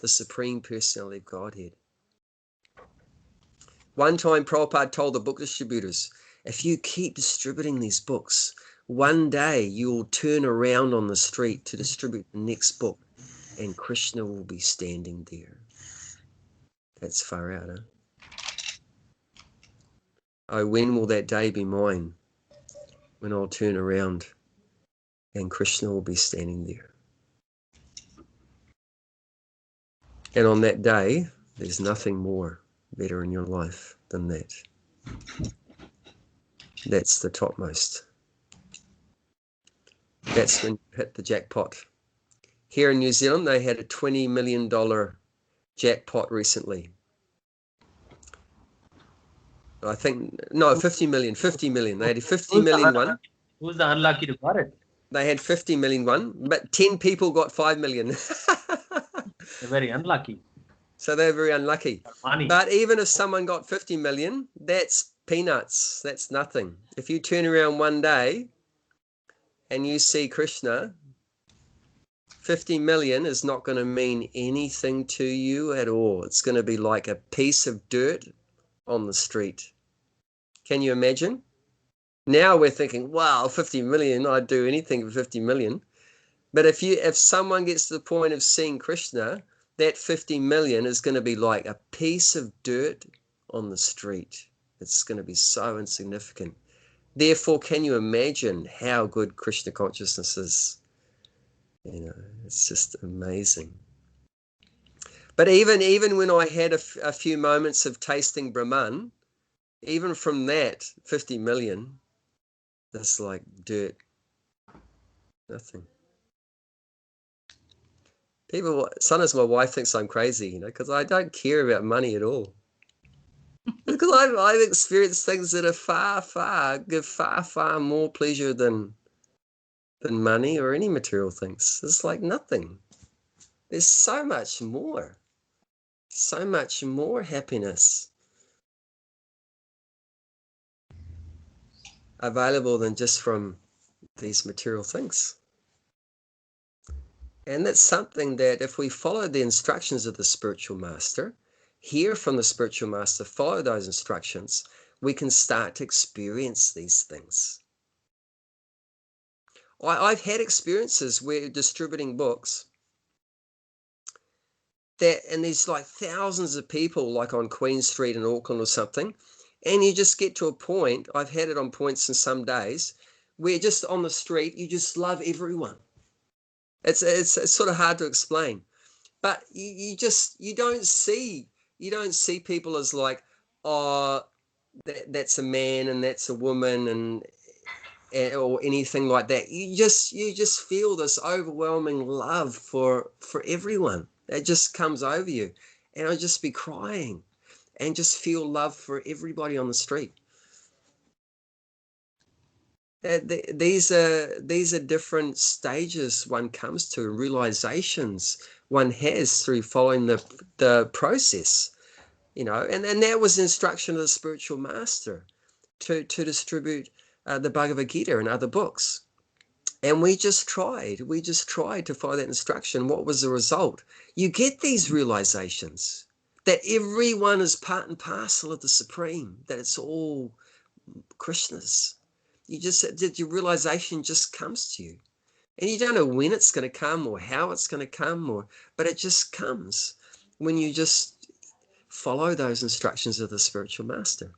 the Supreme Personality of Godhead. One time Prabhupada told the book distributors, if you keep distributing these books, one day you'll turn around on the street to distribute the next book, and Krishna will be standing there. That's far out, huh? Oh, when will that day be mine? When I'll turn around and Krishna will be standing there. And on that day, there's nothing more better in your life than that. That's the topmost. That's when you hit the jackpot. Here in New Zealand, they had a $20 million jackpot recently. I think, no, 50 million. They had a 50 million one. Who's the unlucky to got it? They had 50 million one, but 10 people got 5 million. They're very unlucky. So they're very unlucky. Money. But even if someone got 50 million, that's peanuts. That's nothing. If you turn around one day and you see Krishna, 50 million is not going to mean anything to you at all. It's going to be like a piece of dirt on the street. Can you imagine? Now we're thinking, wow, 50 million, I'd do anything for 50 million. But if someone gets to the point of seeing Krishna, that 50 million is going to be like a piece of dirt on the street. It's going to be so insignificant. Therefore, can you imagine how good Krishna consciousness is? You know, it's just amazing. But even when I had a few moments of tasting Brahman, even from that 50 million, that's like dirt. Nothing. People, sometimes my wife thinks I'm crazy, you know, because I don't care about money at all. Because I've experienced things that are give far more pleasure than money or any material things. It's like nothing. There's so much more happiness available than just from these material things. And that's something that if we follow the instructions of the spiritual master, hear from the spiritual master, follow those instructions, we can start to experience these things. I've had experiences where distributing books, and there's like thousands of people like on Queen Street in Auckland or something, and you just get to a point, I've had it on points in some days, where just on the street, you just love everyone. It's sort of hard to explain, but you don't see people as like, oh, that's a man and that's a woman and or anything like that. You just feel this overwhelming love for everyone. It just comes over you, and I'll just be crying and just feel love for everybody on the street. These are different stages one comes to, realizations one has through following the process. you know, and that was the instruction of the spiritual master to distribute the Bhagavad Gita and other books. And we just tried to follow that instruction. What was the result? You get these realizations that everyone is part and parcel of the Supreme, that it's all Krishna's. Your realization just comes to you. And you don't know when it's going to come or how it's going to come, but it just comes when you just follow those instructions of the spiritual master.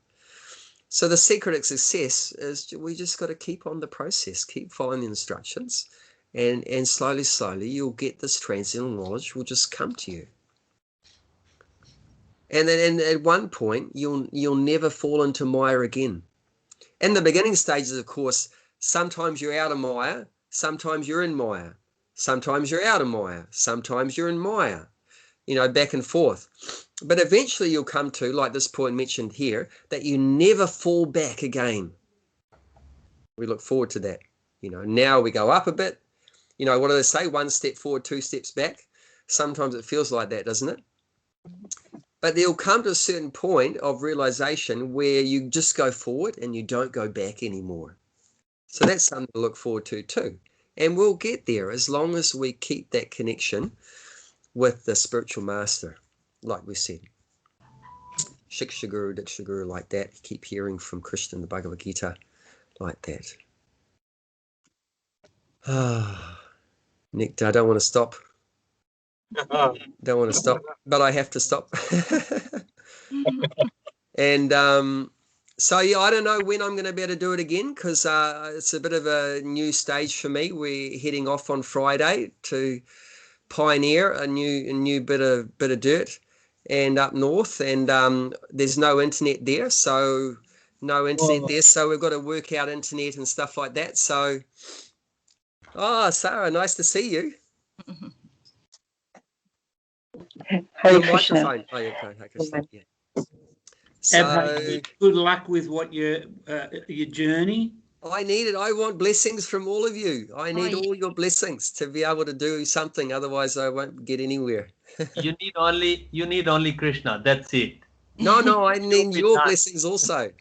So the secret of success is we just got to keep on the process, keep following the instructions, and slowly you'll get this transcendental knowledge will just come to you. And then at one point you'll never fall into Maya again. In the beginning stages, of course, sometimes you're out of Maya, sometimes you're in Maya, sometimes you're out of Maya, sometimes you're in Maya, you know, back and forth. But eventually you'll come to, like this point mentioned here, that you never fall back again. We look forward to that. You know, now we go up a bit. You know, what do they say? 1 step forward, 2 steps back. Sometimes it feels like that, doesn't it? But there'll come to a certain point of realization where you just go forward and you don't go back anymore. So that's something to look forward to too. And we'll get there as long as we keep that connection with the spiritual master, like we said. Shiksha Guru, Diksha Guru, like that. You keep hearing from Krishna in the Bhagavad Gita, like that. Nectar, I don't want to stop. Don't want to stop, but I have to stop. And so yeah, I don't know when I'm going to be able to do it again, because it's a bit of a new stage for me. We're heading off on Friday to pioneer a new bit of dirt and up north, and there's no internet there, so we've got to work out internet and stuff like that. So Sarah, nice to see you. Hare Krishna. Microphone. Oh, yeah, okay, Krishna. Yeah. So good luck with what your journey. I want blessings from all of you. I need all your blessings to be able to do something. Otherwise, I won't get anywhere. You need only Krishna. That's it. No, I need your blessings also.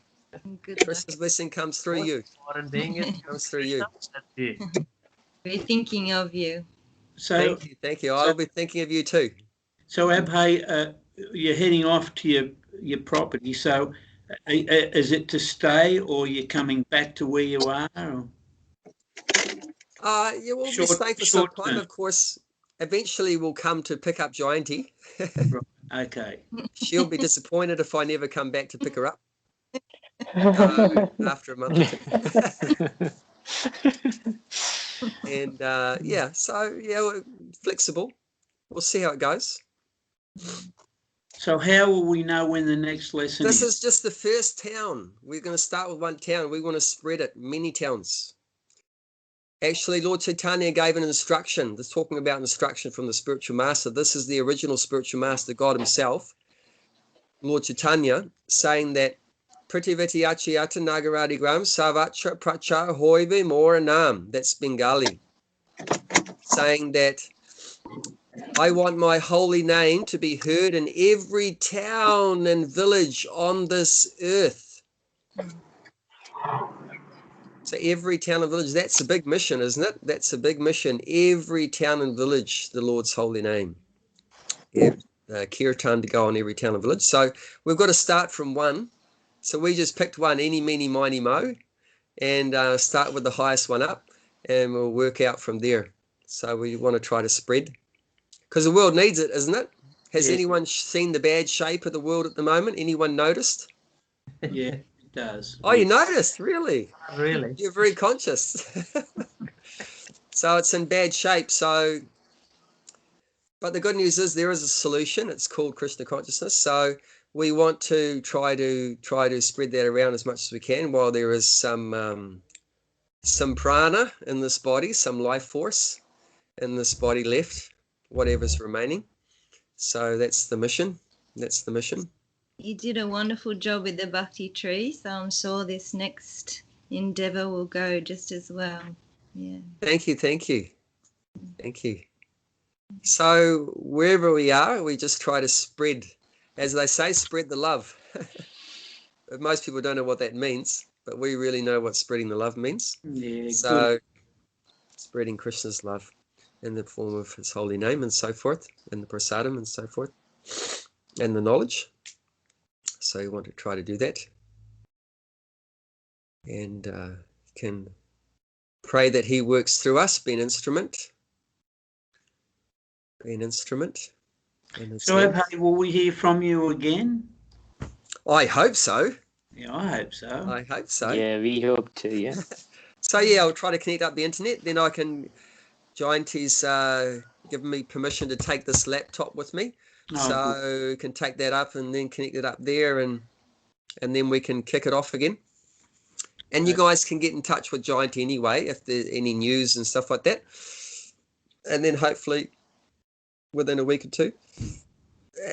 Krishna's blessing comes through you. Comes through you. That's it. We're thinking of you. So thank you. I'll be thinking of you too. So Abhay, you're heading off to your property. So is it to stay, or you're coming back to where you are? Or? You will be staying for some time, of course. Eventually we'll come to pick up Jayanti. Right. Okay. She'll be disappointed if I never come back to pick her up after a month or two. And we're flexible. We'll see how it goes. So how will we know when the next lesson is? This is just the first town. We're going to start with one town. We want to spread it, many towns. Actually, Lord Chaitanya gave an instruction. This talking about instruction from the spiritual master. This is the original spiritual master, God himself, Lord Chaitanya, saying that Prativati Achiyata Nagaradi Gram Savatra Pracha Hoive Mora Nam. That's Bengali. Saying that I want my holy name to be heard in every town and village on this earth. So every town and village, that's a big mission, isn't it? That's a big mission. Every town and village, the Lord's holy name. Kirtan to go on every town and village. So we've got to start from one. So we just picked one, eeny, meeny, miny, mo, and start with the highest one up, and we'll work out from there. So we want to try to spread. Because the world needs it, isn't it? Has anyone seen the bad shape of the world at the moment? Anyone noticed? Yeah, it does. Oh, you noticed? Really? Really? You're very conscious. So it's in bad shape. So, but the good news is there is a solution. It's called Krishna consciousness. So we want to try to spread that around as much as we can while there is some prana in this body, some life force in this body left, whatever's remaining. So that's the mission. You did a wonderful job with the bhakti tree, so I'm sure this next endeavor will go just as well. Yeah. Thank you. So wherever we are, we just try to spread as they say, spread the love. Most people don't know what that means, but we really know what spreading the love means. Yeah, So, good. spreading Krishna's love in the form of his holy name and so forth, and the prasadam and so forth, and the knowledge. So you want to try to do that. And can pray that he works through us, be an instrument. Be an instrument. So, will we hear from you again? I hope so. Yeah, I hope so. I hope so. Yeah, we hope to, yeah. So, yeah, I'll try to connect up the internet. Then I can, Gianty's given me permission to take this laptop with me. So can take that up and then connect it up there, and then we can kick it off again. And you guys can get in touch with Giant anyway if there's any news and stuff like that. And then hopefully within a week or two.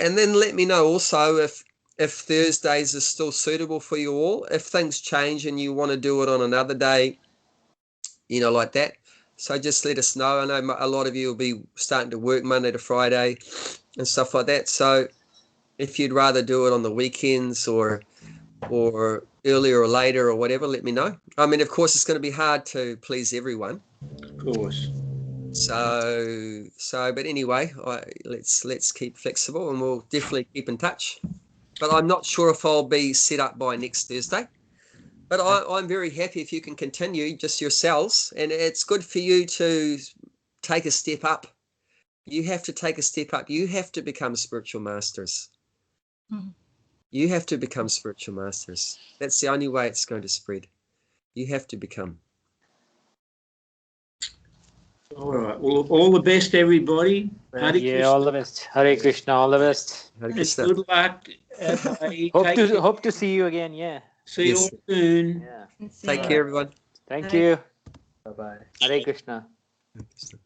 And then let me know also if Thursdays are still suitable for you all. If things change and you want to do it on another day, you know, like that. So just let us know. I know a lot of you will be starting to work Monday to Friday and stuff like that. So if you'd rather do it on the weekends or earlier or later or whatever, let me know. I mean, of course, it's going to be hard to please everyone. Of course. So, but anyway, let's keep flexible, and we'll definitely keep in touch. But I'm not sure if I'll be set up by next Thursday. But I'm very happy if you can continue just yourselves, and it's good for you to take a step up. You have to take a step up. You have to become spiritual masters. Mm-hmm. You have to become spiritual masters. That's the only way it's going to spread. You have to become. All right. Well, all the best, everybody. Hare Krishna. All the best. Hare Krishna. All the best. Hare Krishna. Good luck. Hope to see you again. Yeah. See you all soon. Yeah. Take care, everyone. Thank you. Bye-bye. Hare Krishna. Hare Krishna.